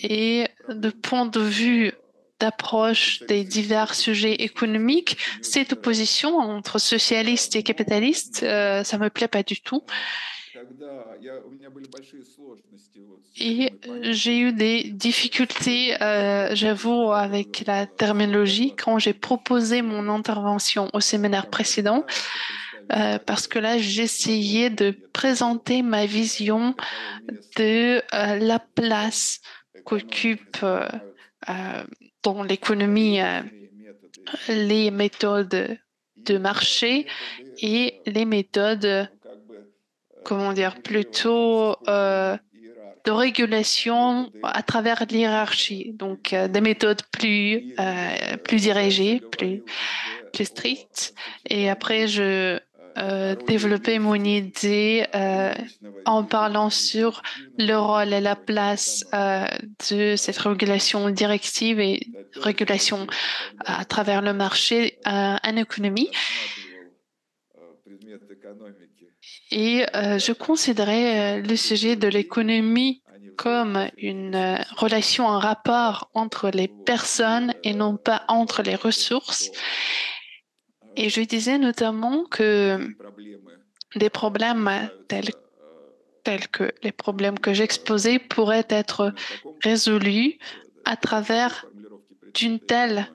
Et de point de vue d'approche des divers sujets économiques, cette opposition entre socialistes et capitalistes, ça me plaît pas du tout. Et j'ai eu des difficultés, j'avoue, avec la terminologie quand j'ai proposé mon intervention au séminaire précédent, parce que là, j'essayais de présenter ma vision de la place qu'occupent dans l'économie les méthodes de marché et les méthodes, comment dire, plutôt de régulation à travers l'hiérarchie. Donc, des méthodes plus dirigées, plus strictes. Et après, je développer mon idée en parlant sur le rôle et la place de cette régulation directive et régulation à travers le marché en économie. Et je considérais le sujet de l'économie comme une relation, un rapport entre les personnes et non pas entre les ressources. Et je disais notamment que des problèmes tels que les problèmes que j'exposais pourraient être résolus à travers d'une telle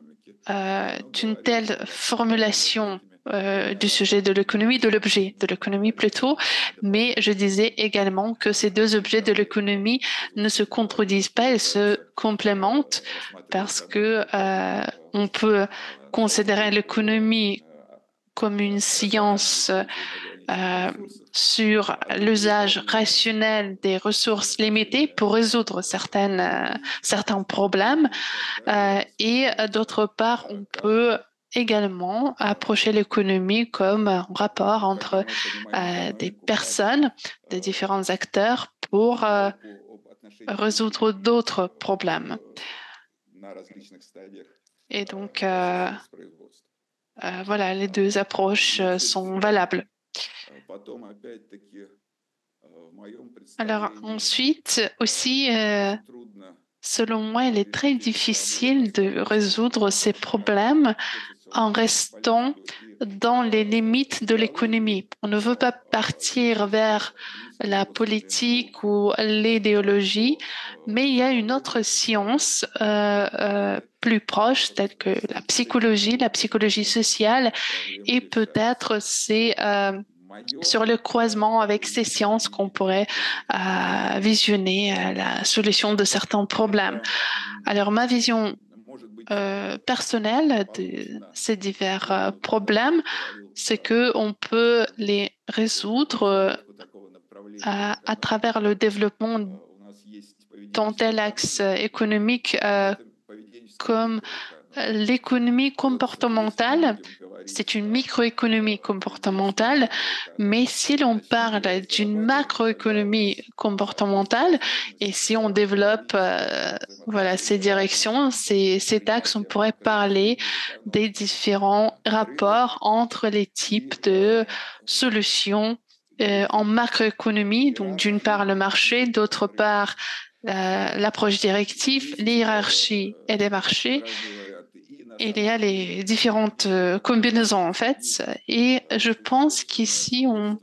formulation du sujet de l'économie, de l'objet de l'économie plutôt, mais je disais également que ces deux objets de l'économie ne se contredisent pas, ils se complémentent parce que on peut considérer l'économie comme une science sur l'usage rationnel des ressources limitées pour résoudre certains problèmes. Et d'autre part, on peut également approcher l'économie comme un rapport entre des personnes, des différents acteurs pour résoudre d'autres problèmes. Et donc, voilà, les deux approches sont valables. Alors ensuite, aussi, selon moi, il est très difficile de résoudre ces problèmes en restant dans les limites de l'économie. On ne veut pas partir vers la politique ou l'idéologie, mais il y a une autre science plus proche, telle que la psychologie sociale, et peut-être c'est sur le croisement avec ces sciences qu'on pourrait visionner la solution de certains problèmes. Alors, ma vision personnelle de ces divers problèmes, c'est que on peut les résoudre à travers le développement d'un tel axe économique comme l'économie comportementale. C'est une microéconomie comportementale, mais si l'on parle d'une macroéconomie comportementale et si on développe voilà, ces directions, ces axes, on pourrait parler des différents rapports entre les types de solutions en macroéconomie, donc d'une part le marché, d'autre part l'approche directive, l'hierarchie et les marchés. Il y a les différentes combinaisons en fait, et je pense qu'ici on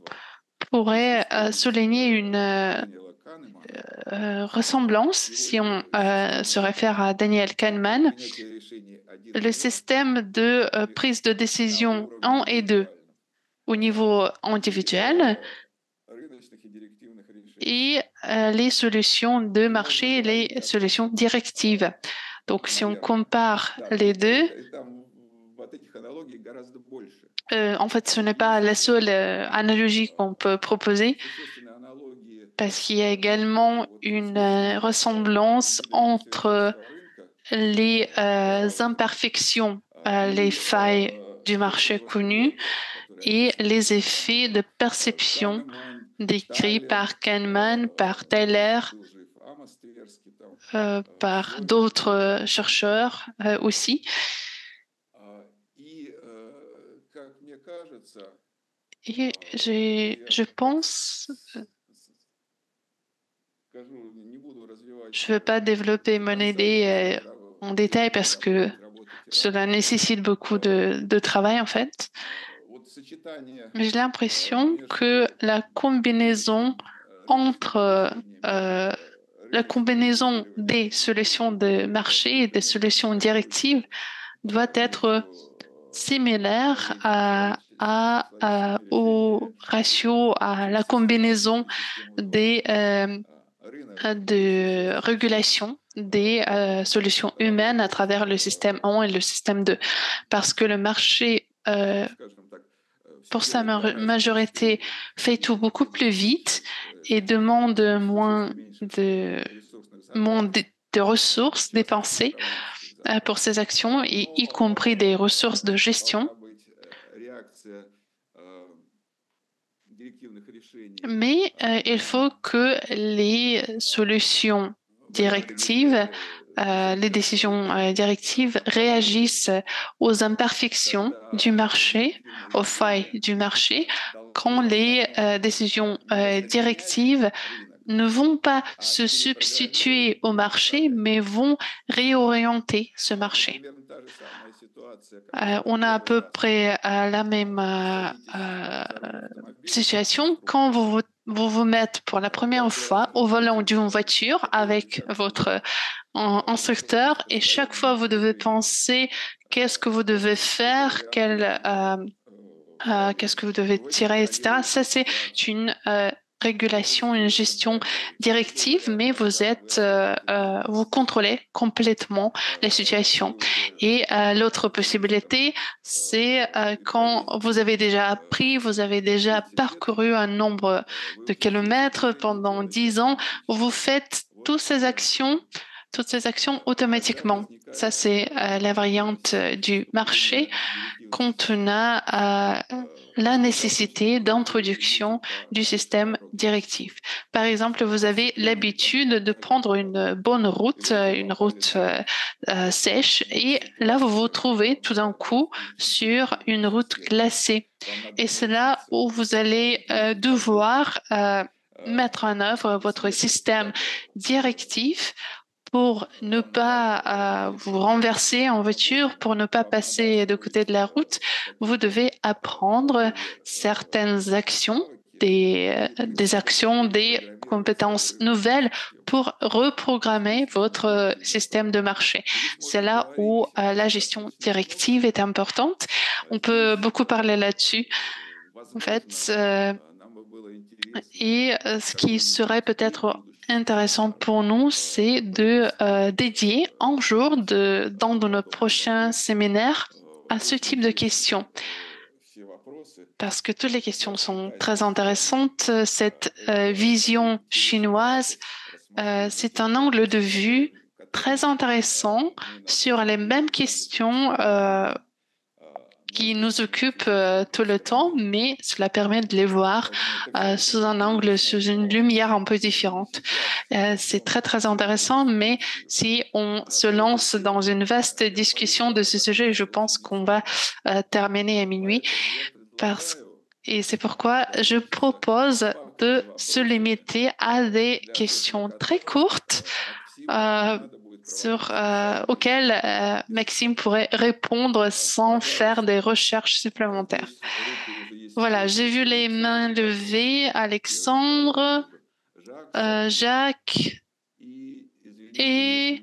pourrait souligner une ressemblance si on se réfère à Daniel Kahneman. Le système de prise de décision 1 et 2 au niveau individuel et les solutions de marché et les solutions directives. Donc, si on compare les deux, en fait, ce n'est pas la seule analogie qu'on peut proposer, parce qu'il y a également une ressemblance entre les imperfections, les failles du marché connu et les effets de perception décrits par Kahneman, par Thaler, par d'autres chercheurs aussi. Et je pense, je ne veux pas développer mon idée en détail parce que cela nécessite beaucoup de travail en fait. Mais j'ai l'impression que la combinaison entre la combinaison des solutions de marché et des solutions directives doit être similaire au ratio, à la combinaison des de régulation des solutions humaines à travers le système 1 et le système 2. Parce que le marché, pour sa majorité, fait tout beaucoup plus vite et demande moins de ressources dépensées pour ces actions, y compris des ressources de gestion. Mais il faut que les solutions directives, les décisions directives réagissent aux imperfections du marché, aux failles du marché, quand les décisions directives ne vont pas se substituer au marché, mais vont réorienter ce marché. On a à peu près la même situation quand vous mettez pour la première fois au volant d'une voiture avec votre instructeur et chaque fois vous devez penser qu'est-ce que vous devez faire, qu'est-ce que vous devez tirer, etc. Ça, c'est une régulation, une gestion directive, mais vous contrôlez complètement la situation. Et l'autre possibilité, c'est quand vous avez déjà appris, vous avez déjà parcouru un nombre de kilomètres pendant 10 ans, vous faites toutes ces actions automatiquement. Ça, c'est la variante du marché quand on a la nécessité d'introduction du système directif. Par exemple, vous avez l'habitude de prendre une bonne route, une route sèche, et là, vous vous trouvez tout d'un coup sur une route glacée. Et c'est là où vous allez devoir mettre en œuvre votre système directif pour ne pas vous renverser en voiture, pour ne pas passer de côté de la route, vous devez apprendre certaines actions, des actions, des compétences nouvelles pour reprogrammer votre système de marché. C'est là où la gestion directive est importante. On peut beaucoup parler là-dessus. En fait, ce qui serait peut-être intéressant pour nous, c'est de dédier un jour dans de nos prochains séminaires à ce type de questions. Parce que toutes les questions sont très intéressantes. Cette vision chinoise, c'est un angle de vue très intéressant sur les mêmes questions qui nous occupent tout le temps, mais cela permet de les voir sous un angle, sous une lumière un peu différente. C'est très, très intéressant, mais si on se lance dans une vaste discussion de ce sujet, je pense qu'on va terminer à minuit. Et c'est pourquoi je propose de se limiter à des questions très courtes auxquelles Maxime pourrait répondre sans faire des recherches supplémentaires. Voilà, j'ai vu les mains levées. Alexandre, Jacques et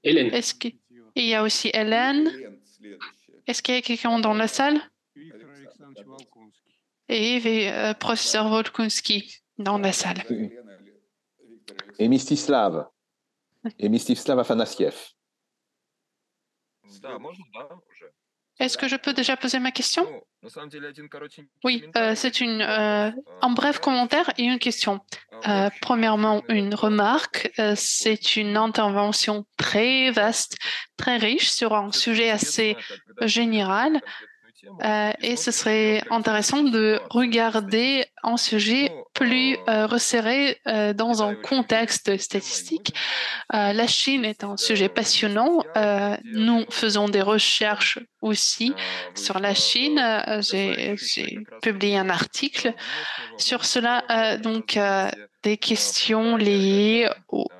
Hélène. Il y a aussi Hélène. Est-ce qu'il y a quelqu'un dans la salle? Et professeur Volkonski dans la salle. Et Mstislav Afanassiev. Est-ce que je peux déjà poser ma question? Oui, c'est un bref commentaire et une question. Premièrement, une remarque. C'est une intervention très vaste, très riche sur un sujet assez général. Et ce serait intéressant de regarder un sujet plus resserré dans un contexte statistique. La Chine est un sujet passionnant. Nous faisons des recherches aussi sur la Chine. J'ai publié un article sur cela. Donc, des questions liées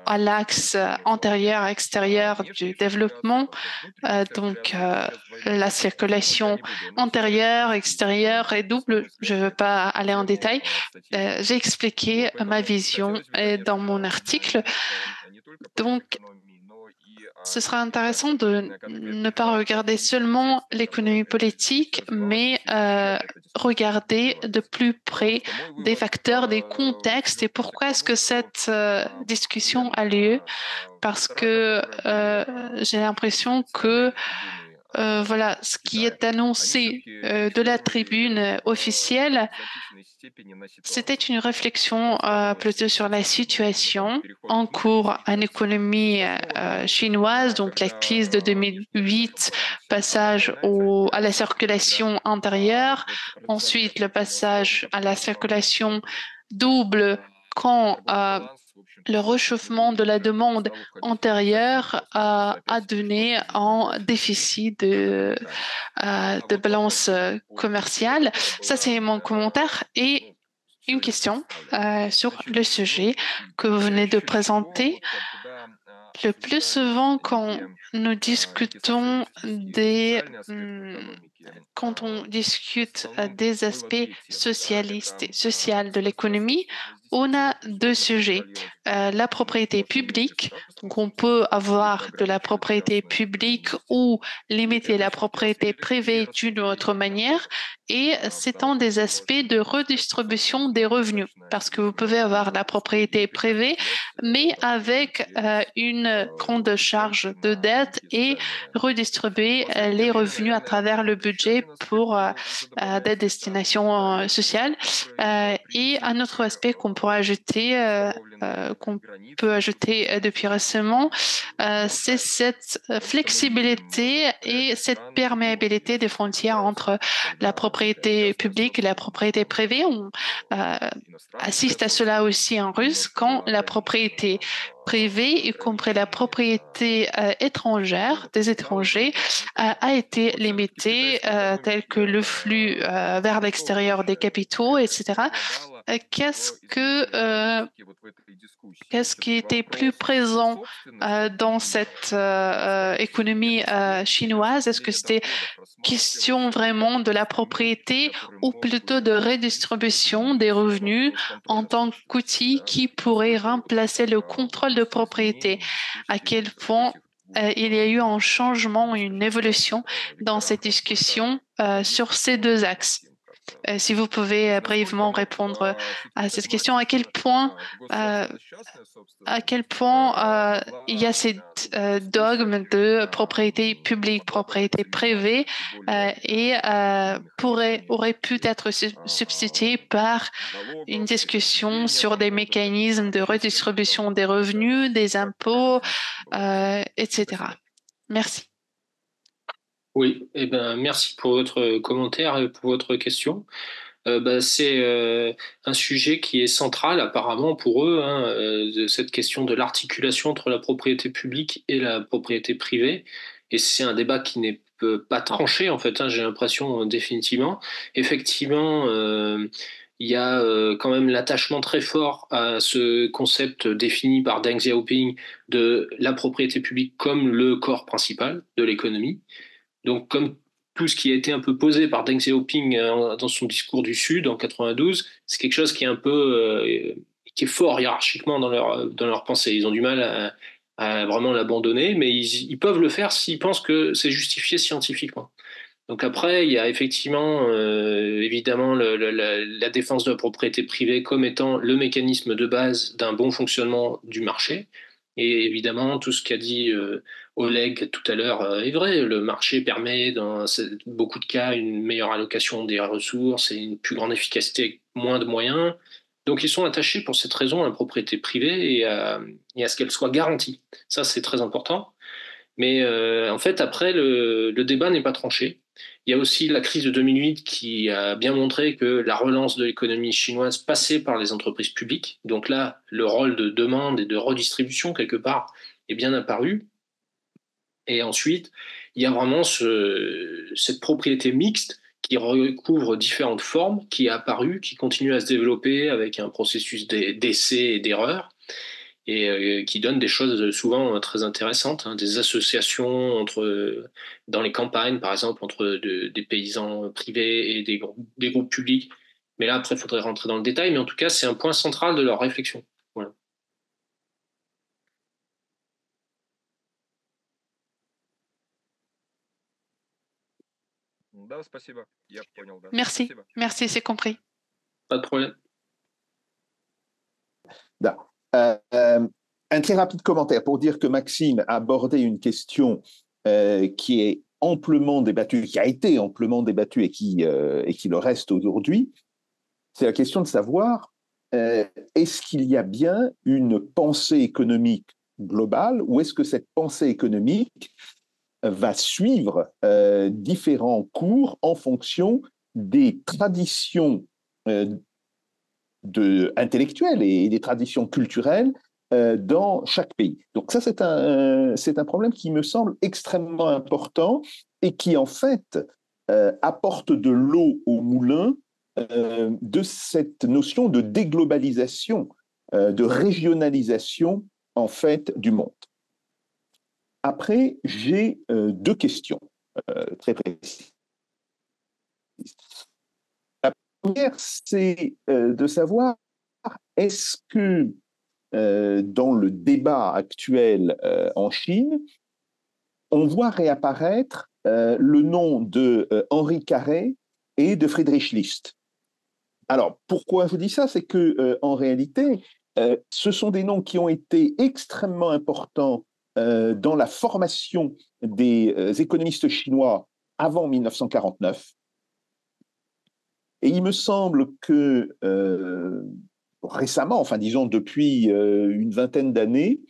à l'axe antérieur-extérieur du développement. Donc, la circulation intérieure, extérieure et double. Je ne veux pas aller en détail. J'ai expliqué ma vision dans mon article. Donc, ce sera intéressant de ne pas regarder seulement l'économie politique, mais regarder de plus près des facteurs, des contextes et pourquoi est-ce que cette discussion a lieu. Parce que j'ai l'impression que voilà, ce qui est annoncé de la tribune officielle, c'était une réflexion plutôt sur la situation en cours en économie chinoise, donc la crise de 2008, passage à la circulation intérieure, ensuite le passage à la circulation double quand le réchauffement de la demande antérieure a donné un déficit de balance commerciale. Ça, c'est mon commentaire. Et une question sur le sujet que vous venez de présenter. Le plus souvent, quand nous discutons quand on discute des aspects socialistes et sociaux de l'économie, on a deux sujets. La propriété publique, donc on peut avoir de la propriété publique ou limiter la propriété privée d'une autre manière, et c'est un des aspects de redistribution des revenus, parce que vous pouvez avoir la propriété privée, mais avec une grande charge de dette et redistribuer les revenus à travers le budget pour des destinations sociales. Et un autre aspect qu'on peut ajouter depuis récemment, c'est cette flexibilité et cette perméabilité des frontières entre la propriété publique et la propriété privée. On assiste à cela aussi en russe quand la propriété privée, y compris la propriété étrangère des étrangers, a été limitée, tel que le flux vers l'extérieur des capitaux, etc. qu'est-ce qui était plus présent dans cette économie chinoise? Est-ce que c'était question vraiment de la propriété ou plutôt de redistribution des revenus en tant qu'outil qui pourrait remplacer le contrôle de propriété? À quel point il y a eu un changement, une évolution dans cette discussion sur ces deux axes? Si vous pouvez brièvement répondre à cette question, à quel point il y a ces dogmes de propriété publique, propriété privée et aurait pu être substitué par une discussion sur des mécanismes de redistribution des revenus, des impôts, etc. Merci. Oui, eh ben, merci pour votre commentaire et pour votre question. C'est un sujet qui est central apparemment pour eux, hein, de cette question de l'articulation entre la propriété publique et la propriété privée. Et c'est un débat qui n'est pas tranché, en fait, hein, j'ai l'impression définitivement. Effectivement, il y a quand même l'attachement très fort à ce concept défini par Deng Xiaoping de la propriété publique comme le corps principal de l'économie. Donc, comme tout ce qui a été un peu posé par Deng Xiaoping dans son discours du Sud en 92, c'est quelque chose qui est un peu qui est fort hiérarchiquement dans leur pensée. Ils ont du mal à vraiment l'abandonner, mais ils peuvent le faire s'ils pensent que c'est justifié scientifiquement. Donc après, il y a effectivement, évidemment, la défense de la propriété privée comme étant le mécanisme de base d'un bon fonctionnement du marché. Et évidemment, tout ce qu'a dit Oleg tout à l'heure est vrai. Le marché permet, dans beaucoup de cas, une meilleure allocation des ressources et une plus grande efficacité avec moins de moyens. Donc ils sont attachés pour cette raison à la propriété privée et à ce qu'elle soit garantie. Ça, c'est très important. Mais en fait, après, le débat n'est pas tranché. Il y a aussi la crise de 2008 qui a bien montré que la relance de l'économie chinoise passait par les entreprises publiques. Donc là, le rôle de demande et de redistribution, quelque part, est bien apparu. Et ensuite, il y a vraiment cette propriété mixte qui recouvre différentes formes, qui est apparue, qui continue à se développer avec un processus d'essai et d'erreur et qui donne des choses souvent très intéressantes, hein, des associations dans les campagnes, par exemple, entre des paysans privés et des groupes publics. Mais là, après, il faudrait rentrer dans le détail, mais en tout cas, c'est un point central de leur réflexion. Voilà. Merci, merci, c'est compris. Pas de problème. Un très rapide commentaire pour dire que Maxime a abordé une question qui est amplement débattue, qui a été amplement débattue et qui le reste aujourd'hui. C'est la question de savoir est-ce qu'il y a bien une pensée économique globale ou est-ce que cette pensée économique va suivre différents cours en fonction des traditions intellectuelles et des traditions culturelles dans chaque pays. Donc ça, c'est un problème qui me semble extrêmement important et qui, en fait, apporte de l'eau au moulin de cette notion de déglobalisation, de régionalisation, en fait, du monde. Après, j'ai deux questions très précises. La première, c'est de savoir est-ce que dans le débat actuel en Chine, on voit réapparaître le nom de Henri Carré et de Friedrich List. Alors, pourquoi je vous dis ça? C'est que en réalité, ce sont des noms qui ont été extrêmement importants dans la formation des économistes chinois avant 1949. Et il me semble que récemment, enfin disons depuis une vingtaine d'années,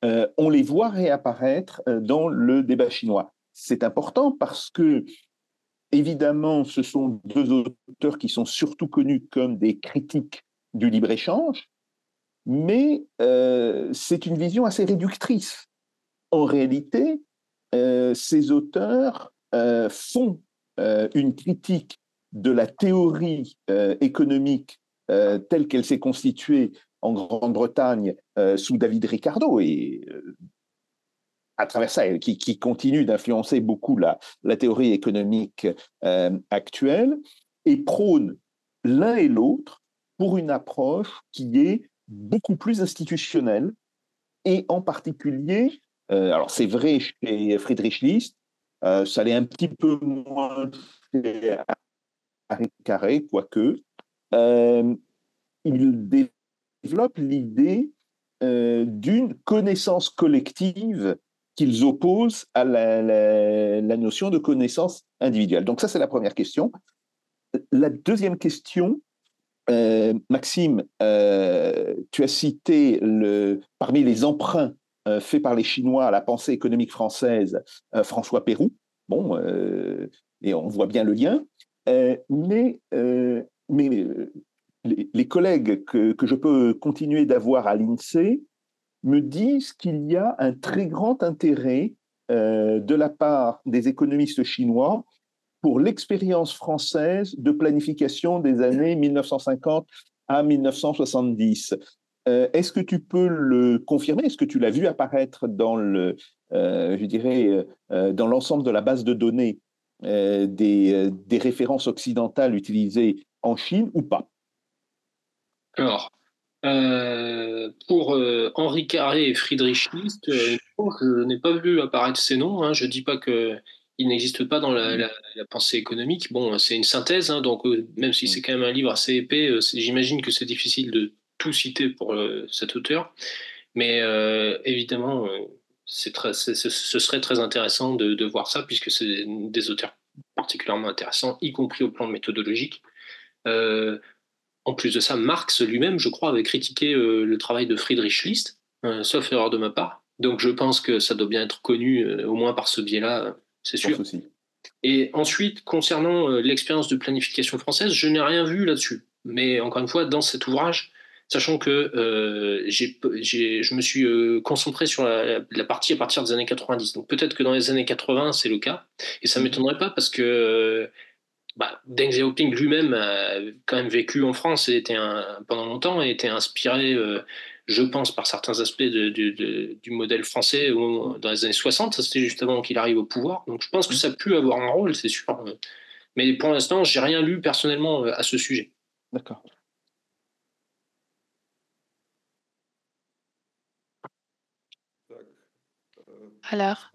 on les voit réapparaître dans le débat chinois. C'est important parce que, évidemment, ce sont deux auteurs qui sont surtout connus comme des critiques du libre-échange, mais c'est une vision assez réductrice. En réalité, ces auteurs font une critique de la théorie économique telle qu'elle s'est constituée en Grande-Bretagne sous David Ricardo et à travers ça, qui continue d'influencer beaucoup la théorie économique actuelle, et prône l'un et l'autre pour une approche qui est beaucoup plus institutionnelle, et en particulier, alors c'est vrai chez Friedrich List, ça l'est un petit peu moins chez Harry Carey, quoique, il développe l'idée d'une connaissance collective qu'ils opposent à la notion de connaissance individuelle. Donc ça, c'est la première question. La deuxième question, Maxime, tu as cité parmi les emprunts faits par les Chinois à la pensée économique française, François Pérou. Bon, et on voit bien le lien. Mais les collègues que je peux continuer d'avoir à l'INSEE me disent qu'il y a un très grand intérêt de la part des économistes chinois pour l'expérience française de planification des années 1950 à 1970. Est-ce que tu peux le confirmer? Est-ce que tu l'as vu apparaître dans dans l'ensemble de la base de données des références occidentales utilisées en Chine ou pas? Alors, pour Henri Carré et Friedrich List, je n'ai pas vu apparaître ces noms. Hein. Je ne dis pas qu'ils n'existent pas dans la pensée économique. Bon, c'est une synthèse, hein, donc même si c'est quand même un livre assez épais, j'imagine que c'est difficile de tout citer pour cet auteur. Mais évidemment, ce serait très intéressant de voir ça, puisque c'est des auteurs particulièrement intéressants, y compris au plan méthodologique. En plus de ça, Marx lui-même, je crois, avait critiqué le travail de Friedrich List, sauf erreur de ma part. Donc je pense que ça doit bien être connu, au moins par ce biais-là, c'est sûr. Et ensuite, concernant l'expérience de planification française, je n'ai rien vu là-dessus. Mais encore une fois, dans cet ouvrage, sachant que je me suis concentré sur la partie à partir des années 90. Donc peut-être que dans les années 80, c'est le cas. Et ça ne m'étonnerait pas parce que Deng Xiaoping lui-même a quand même vécu en France pendant longtemps et était inspiré, je pense, par certains aspects du modèle français dans les années 60. Ça, c'était juste avant qu'il arrive au pouvoir. Donc je pense que ça a pu avoir un rôle, c'est sûr. Mais pour l'instant, j'ai rien lu personnellement à ce sujet. D'accord. Alors,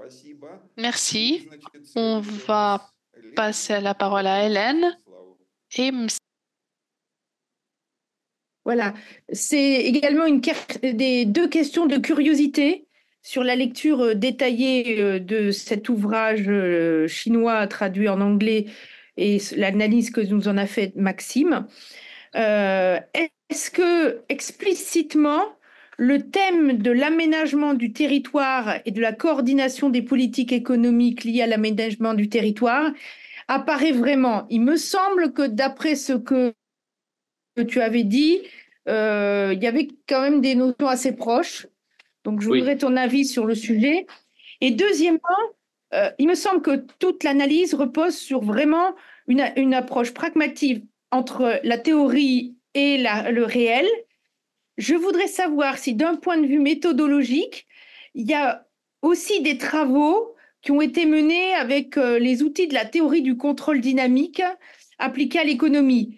merci. On va passer la parole à Hélène. Voilà, c'est également des deux questions de curiosité sur la lecture détaillée de cet ouvrage chinois traduit en anglais et l'analyse que nous en a fait Maxime. Est-ce que explicitement le thème de l'aménagement du territoire et de la coordination des politiques économiques liées à l'aménagement du territoire apparaît vraiment? Il me semble que d'après ce que tu avais dit, il y avait quand même des notions assez proches. Donc, je voudrais ton avis sur le sujet. Et deuxièmement, il me semble que toute l'analyse repose sur vraiment une approche pragmatique entre la théorie et le réel. Je voudrais savoir si, d'un point de vue méthodologique, il y a aussi des travaux qui ont été menés avec les outils de la théorie du contrôle dynamique appliqués à l'économie.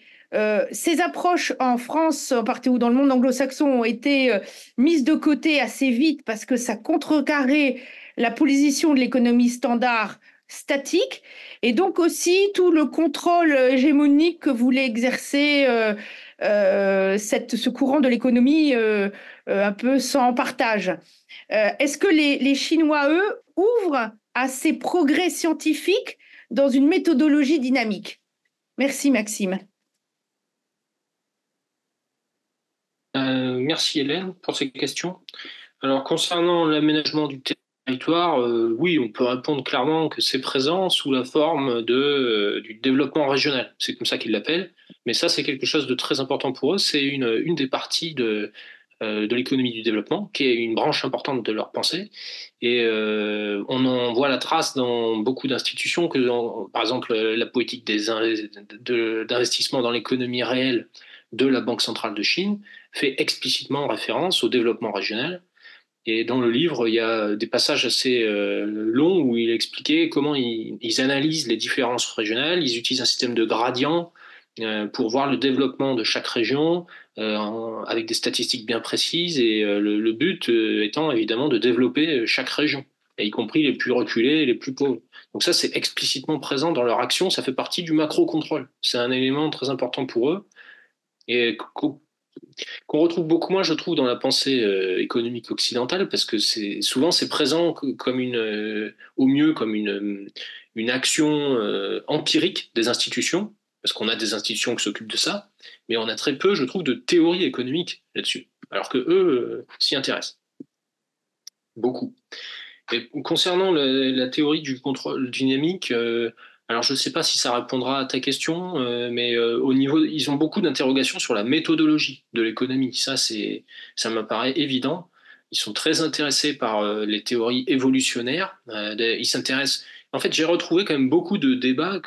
Ces approches en France, en partie ou dans le monde anglo-saxon, ont été mises de côté assez vite parce que ça contrecarrait la position de l'économie standard statique et donc aussi tout le contrôle hégémonique que voulait exercer ce courant de l'économie un peu sans partage. Est-ce que les Chinois, eux, ouvrent à ces progrès scientifiques dans une méthodologie dynamique? Merci Maxime. Merci Hélène pour ces questions. Alors concernant l'aménagement du territoire, oui, on peut répondre clairement que c'est présent sous la forme du développement régional. C'est comme ça qu'ils l'appellent. Mais ça, c'est quelque chose de très important pour eux. C'est une des parties de l'économie du développement, qui est une branche importante de leur pensée. Et on en voit la trace dans beaucoup d'institutions, par exemple la politique d'investissement dans l'économie réelle de la Banque centrale de Chine fait explicitement référence au développement régional. Et dans le livre, il y a des passages assez longs où il expliquait comment ils analysent les différences régionales. Ils utilisent un système de gradient pour voir le développement de chaque région avec des statistiques bien précises. Et le but étant évidemment de développer chaque région, y compris les plus reculées et les plus pauvres. Donc ça, c'est explicitement présent dans leur action. Ça fait partie du macro-contrôle. C'est un élément très important pour eux. Et qu'on retrouve beaucoup moins, je trouve, dans la pensée économique occidentale, parce que souvent c'est présent comme au mieux comme une action empirique des institutions, parce qu'on a des institutions qui s'occupent de ça, mais on a très peu, je trouve, de théorie économique là-dessus, alors que eux s'y intéressent beaucoup. Et concernant la théorie du contrôle dynamique, alors je ne sais pas si ça répondra à ta question, mais au niveau, ils ont beaucoup d'interrogations sur la méthodologie de l'économie. Ça m'apparaît évident. Ils sont très intéressés par les théories évolutionnaires. Ils s'intéressent. En fait, j'ai retrouvé quand même beaucoup de débats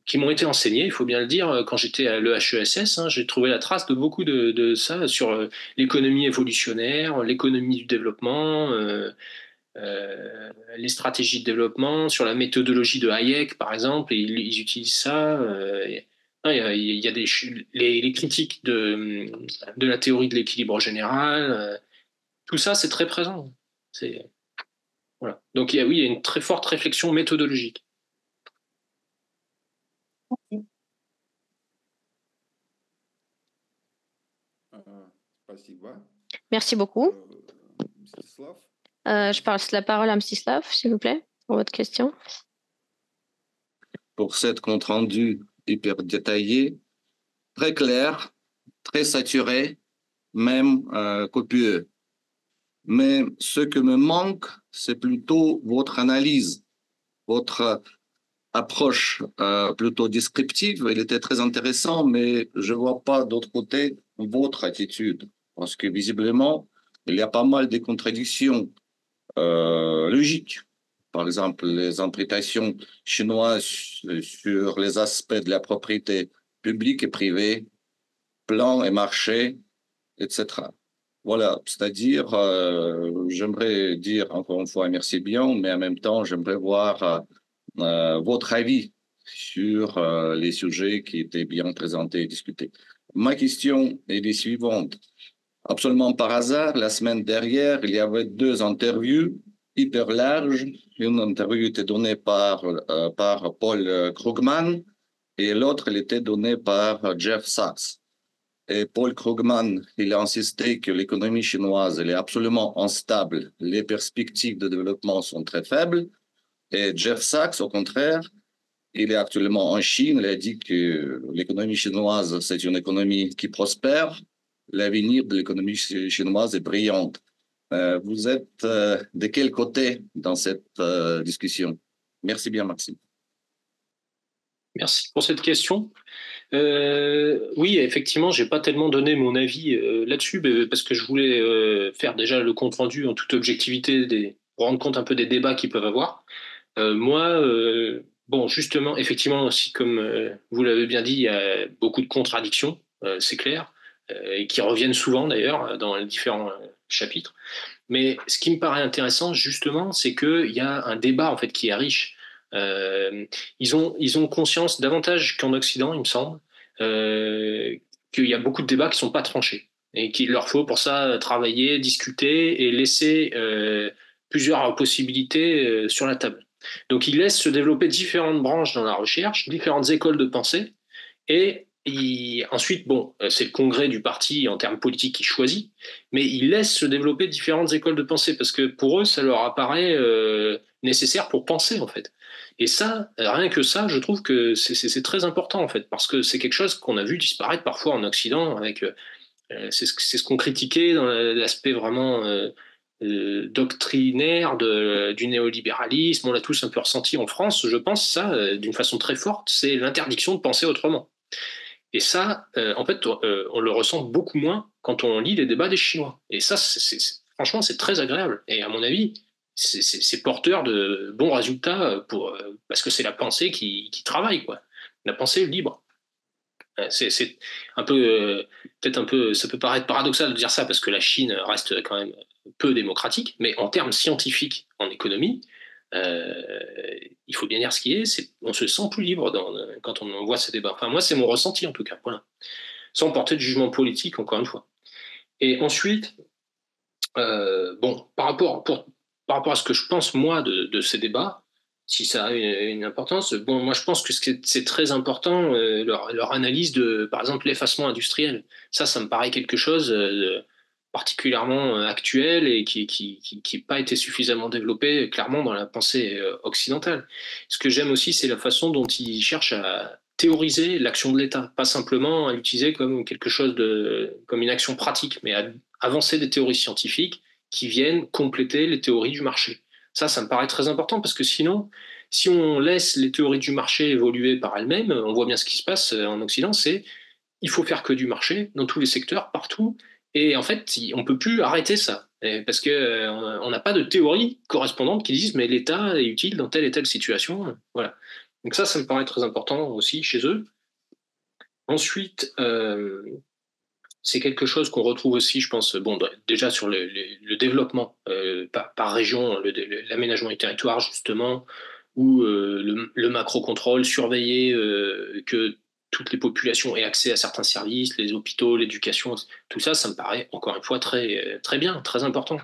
qui m'ont été enseignés, il faut bien le dire, quand j'étais à l'EHESS. Hein, j'ai trouvé la trace de beaucoup de ça sur l'économie évolutionnaire, l'économie du développement, les stratégies de développement, sur la méthodologie de Hayek, par exemple, et ils utilisent ça. Il y a les critiques de la théorie de l'équilibre général. Tout ça, c'est très présent. Voilà. Donc, oui, il y a une très forte réflexion méthodologique. Merci beaucoup. Je passe la parole à Mstislav, s'il vous plaît, pour votre question. Pour cette compte rendu hyper détaillé, très clair, très saturé, même copieux. Mais ce que me manque, c'est plutôt votre analyse, votre approche plutôt descriptive. Elle était très intéressante, mais je ne vois pas d'autre côté votre attitude. Parce que visiblement, il y a pas mal de contradictions logiques. Par exemple, les interprétations chinoises sur les aspects de la propriété publique et privée, plan et marché, etc. Voilà, c'est-à-dire, j'aimerais dire encore une fois merci bien, mais en même temps, j'aimerais voir votre avis sur les sujets qui étaient bien présentés et discutés. Ma question est la suivante. Absolument par hasard, la semaine dernière, il y avait 2 interviews hyper larges. Une interview était donnée par Paul Krugman et l'autre, elle était donnée par Jeff Sachs. Et Paul Krugman, il a insisté que l'économie chinoise, elle est absolument instable. Les perspectives de développement sont très faibles. Et Jeff Sachs, au contraire, il est actuellement en Chine. Il a dit que l'économie chinoise, c'est une économie qui prospère. L'avenir de l'économie chinoise est brillant. Vous êtes de quel côté dans cette discussion? Merci bien, Maxime. Merci pour cette question. Oui, effectivement, j'ai pas tellement donné mon avis là-dessus, parce que je voulais faire déjà le compte-rendu en toute objectivité, pour rendre compte un peu des débats qu'ils peuvent avoir. Moi, bon, justement, effectivement, aussi, comme vous l'avez bien dit, il y a beaucoup de contradictions, c'est clair, et qui reviennent souvent d'ailleurs dans les différents chapitres. Mais ce qui me paraît intéressant, justement, c'est qu'il y a un débat en fait qui est riche. Ils ont conscience, davantage qu'en Occident, il me semble, qu'il y a beaucoup de débats qui ne sont pas tranchés et qu'il leur faut pour ça travailler, discuter et laisser plusieurs possibilités sur la table. Donc ils laissent se développer différentes branches dans la recherche, différentes écoles de pensée, et ensuite, bon, c'est le congrès du parti en termes politiques qui choisit, mais ils laissent se développer différentes écoles de pensée parce que pour eux, ça leur apparaît nécessaire pour penser en fait. Et ça, rien que ça, je trouve que c'est très important en fait, parce que c'est quelque chose qu'on a vu disparaître parfois en Occident avec, c'est ce qu'on critiquait dans l'aspect vraiment doctrinaire du néolibéralisme. On l'a tous un peu ressenti en France, je pense, ça, d'une façon très forte, c'est l'interdiction de penser autrement. Et ça, en fait, on le ressent beaucoup moins quand on lit les débats des Chinois. Et ça, franchement, c'est très agréable. Et à mon avis, c'est porteur de bons résultats parce que c'est la pensée qui travaille, quoi. La pensée libre. C'est un peu, peut-être un peu, ça peut paraître paradoxal de dire ça parce que la Chine reste quand même peu démocratique, mais en termes scientifiques, en économie, il faut bien dire ce qui est, on se sent plus libre quand on voit ces débats. Enfin, moi, c'est mon ressenti en tout cas, voilà. Sans porter de jugement politique, encore une fois. Et ensuite, bon, par rapport à ce que je pense, moi, de ces débats, si ça a une importance, bon, moi, je pense que c'est très important, leur analyse de, par exemple, l'effacement industriel. Ça me paraît quelque chose de particulièrement actuel et qui n'a pas été suffisamment développé, clairement, dans la pensée occidentale. Ce que j'aime aussi, c'est la façon dont ils cherchent à théoriser l'action de l'État, pas simplement à l'utiliser comme quelque chose comme une action pratique, mais à avancer des théories scientifiques qui viennent compléter les théories du marché. Ça me paraît très important parce que sinon, si on laisse les théories du marché évoluer par elles-mêmes, on voit bien ce qui se passe en Occident, c'est il faut faire que du marché dans tous les secteurs, partout. Et en fait, on ne peut plus arrêter ça. Parce qu'on n'a pas de théorie correspondante qui disent mais l'État est utile dans telle et telle situation. Voilà. Donc ça me paraît très important aussi chez eux. Ensuite, c'est quelque chose qu'on retrouve aussi, je pense, bon, déjà sur le développement par région, l'aménagement du territoire, justement, ou le macro-contrôle, surveiller que toutes les populations aient accès à certains services, les hôpitaux, l'éducation, tout ça, ça me paraît, encore une fois, très bien, très important.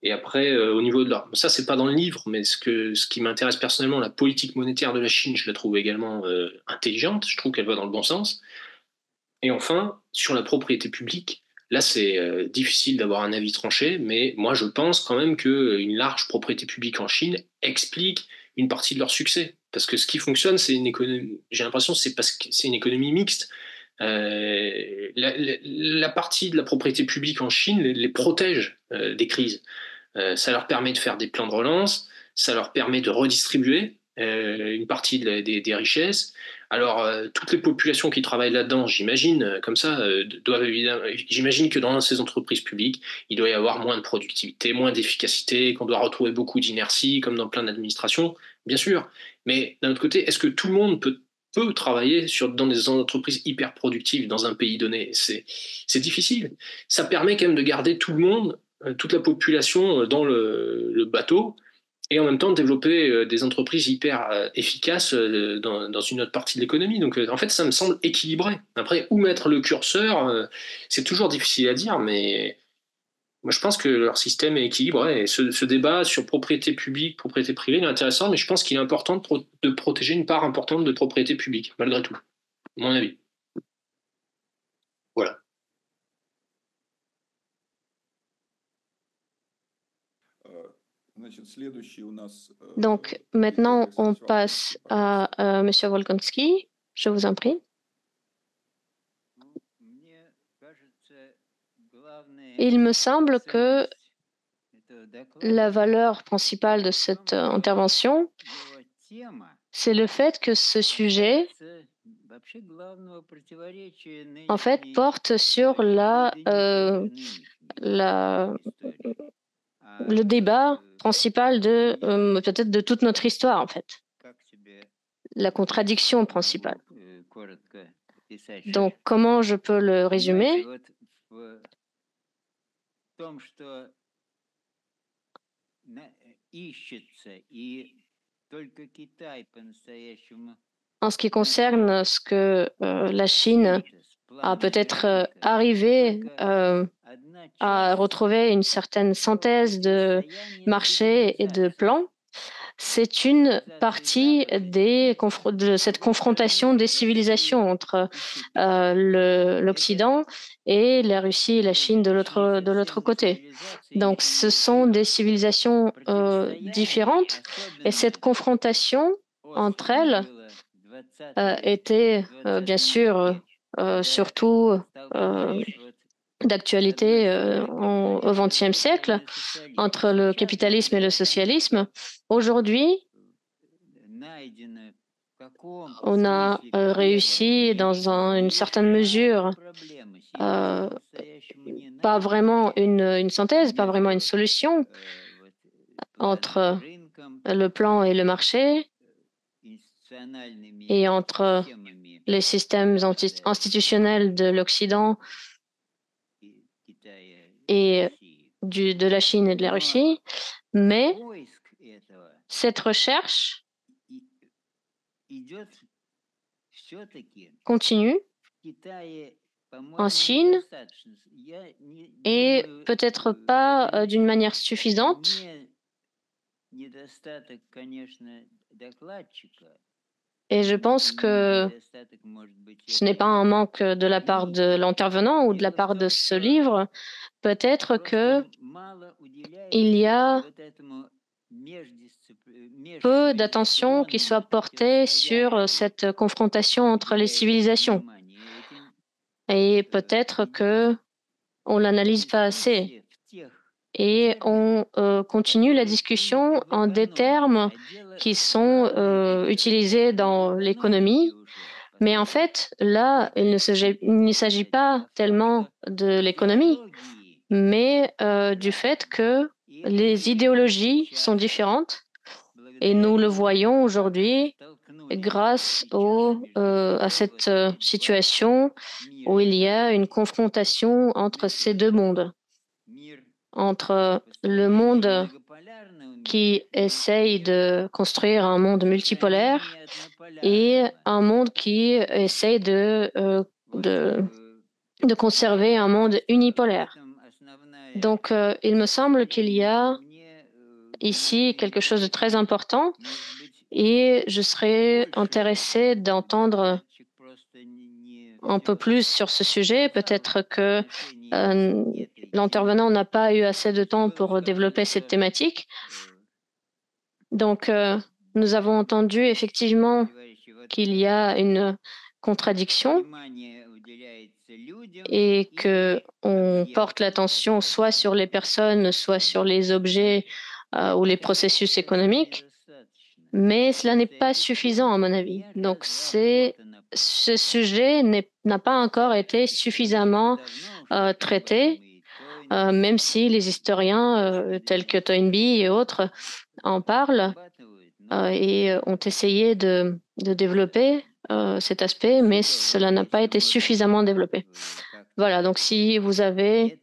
Et après, au niveau de leur... Ça, c'est pas dans le livre, mais ce qui m'intéresse personnellement, la politique monétaire de la Chine, je la trouve également intelligente, je trouve qu'elle va dans le bon sens. Et enfin, sur la propriété publique, là c'est difficile d'avoir un avis tranché, mais moi je pense quand même qu'une large propriété publique en Chine explique une partie de leur succès. Parce que ce qui fonctionne, c'est une économie, j'ai l'impression c'est parce que c'est une économie mixte. La partie de la propriété publique en Chine les protège des crises. Ça leur permet de faire des plans de relance, ça leur permet de redistribuer une partie des richesses. Alors, toutes les populations qui travaillent là-dedans, j'imagine, comme ça, doivent évidemment. J'imagine que dans ces entreprises publiques, il doit y avoir moins de productivité, moins d'efficacité, qu'on doit retrouver beaucoup d'inertie, comme dans plein d'administrations, bien sûr. Mais d'un autre côté, est-ce que tout le monde peut travailler dans des entreprises hyper productives dans un pays donné? C'est difficile. Ça permet quand même de garder tout le monde, toute la population dans le bateau et en même temps de développer des entreprises hyper efficaces dans une autre partie de l'économie. Donc en fait, ça me semble équilibré. Après, où mettre le curseur, c'est toujours difficile à dire, mais moi je pense que leur système est équilibré. Et ce débat sur propriété publique, propriété privée, il est intéressant, mais je pense qu'il est important de protéger une part importante de propriété publique, malgré tout, à mon avis. Voilà. Donc, maintenant, on passe à M. Volkonski. Je vous en prie. Il me semble que la valeur principale de cette intervention, c'est le fait que ce sujet, en fait, porte sur le débat principal peut-être de toute notre histoire, en fait. La contradiction principale. Donc, comment je peux le résumer? En ce qui concerne ce que la Chine a peut-être arrivé à retrouver une certaine synthèse de marché et de plan, c'est une partie de cette confrontation des civilisations entre l'Occident et la Russie et la Chine de l'autre côté. Donc, ce sont des civilisations différentes et cette confrontation entre elles était bien sûr surtout d'actualité au XXe siècle entre le capitalisme et le socialisme. Aujourd'hui, on a réussi dans une certaine mesure, pas vraiment une synthèse, pas vraiment une solution entre le plan et le marché, et entre les systèmes institutionnels de l'Occident et de la Chine et de la Russie, mais cette recherche continue en Chine et peut-être pas d'une manière suffisante. Et je pense que ce n'est pas un manque de la part de l'intervenant ou de la part de ce livre. Peut-être que il y a peu d'attention qui soit portée sur cette confrontation entre les civilisations. Et peut-être que on l'analyse pas assez. Et on continue la discussion en des termes qui sont utilisés dans l'économie. Mais en fait, là, il ne s'agit pas tellement de l'économie, mais du fait que les idéologies sont différentes. Et nous le voyons aujourd'hui grâce à cette situation où il y a une confrontation entre ces deux mondes, entre le monde qui essaye de construire un monde multipolaire et un monde qui essaye de conserver un monde unipolaire. Donc, il me semble qu'il y a ici quelque chose de très important et je serais intéressée d'entendre un peu plus sur ce sujet. Peut-être que l'intervenant n'a pas eu assez de temps pour développer cette thématique. Donc, nous avons entendu effectivement qu'il y a une contradiction et qu'on porte l'attention soit sur les personnes, soit sur les objets ou les processus économiques, mais cela n'est pas suffisant à mon avis. Donc, ce sujet n'a pas encore été suffisamment traité, même si les historiens tels que Toynbee et autres en parlent et ont essayé de développer cet aspect, mais cela n'a pas été suffisamment développé. Voilà, donc si vous avez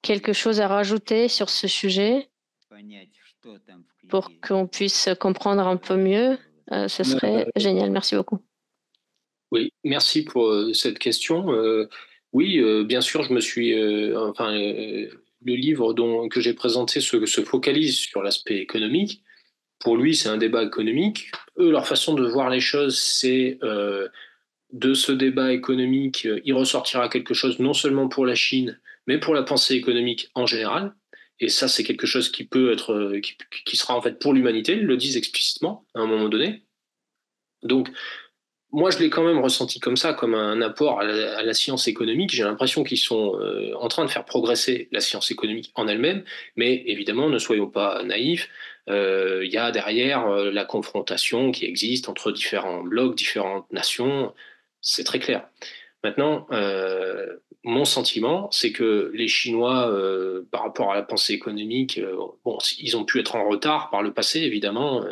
quelque chose à rajouter sur ce sujet pour qu'on puisse comprendre un peu mieux, ce serait génial. Merci beaucoup. Oui, merci pour cette question. Oui, bien sûr, je me suis... le livre que j'ai présenté se focalise sur l'aspect économique. Pour lui, c'est un débat économique. Eux, leur façon de voir les choses, c'est de ce débat économique, il ressortira quelque chose non seulement pour la Chine, mais pour la pensée économique en général. Et ça, c'est quelque chose qui peut être, qui sera en fait pour l'humanité. Ils le disent explicitement à un moment donné. Donc, moi, je l'ai quand même ressenti comme ça, comme un apport à la science économique. J'ai l'impression qu'ils sont en train de faire progresser la science économique en elle-même, mais évidemment, ne soyons pas naïfs. Il y a derrière la confrontation qui existe entre différents blocs, différentes nations. C'est très clair. Maintenant, mon sentiment, c'est que les Chinois, par rapport à la pensée économique, bon, ils ont pu être en retard par le passé, évidemment.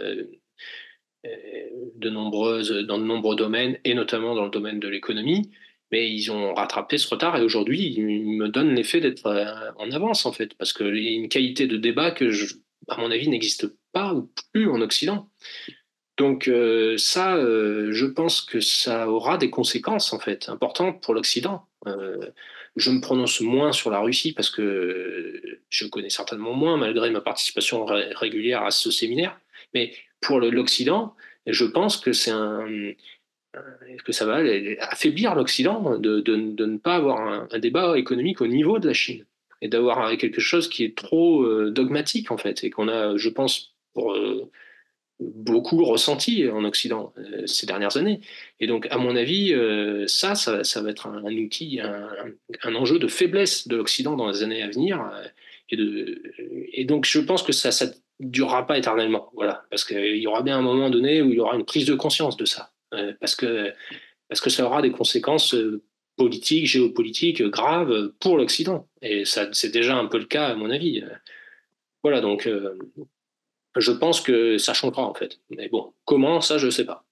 Dans de nombreux domaines, et notamment dans le domaine de l'économie, mais ils ont rattrapé ce retard et aujourd'hui, ils me donnent l'effet d'être en avance, en fait, parce qu'il y a une qualité de débat que, à mon avis, n'existe pas ou plus en Occident. Donc ça, je pense que ça aura des conséquences, en fait, importantes pour l'Occident. Je me prononce moins sur la Russie parce que je connais certainement moins, malgré ma participation régulière à ce séminaire, mais pour l'Occident, je pense que que ça va affaiblir l'Occident de ne pas avoir un débat économique au niveau de la Chine et d'avoir quelque chose qui est trop dogmatique en fait et qu'on a, je pense, beaucoup ressenti en Occident ces dernières années. Et donc, à mon avis, ça va être un outil, un enjeu de faiblesse de l'Occident dans les années à venir. Et donc, je pense que ça durera pas éternellement, voilà, parce qu'il y aura bien un moment donné où il y aura une prise de conscience de ça, parce que ça aura des conséquences politiques, géopolitiques graves pour l'Occident, et ça c'est déjà un peu le cas à mon avis. Voilà, donc je pense que ça changera en fait, mais bon, comment ça je sais pas.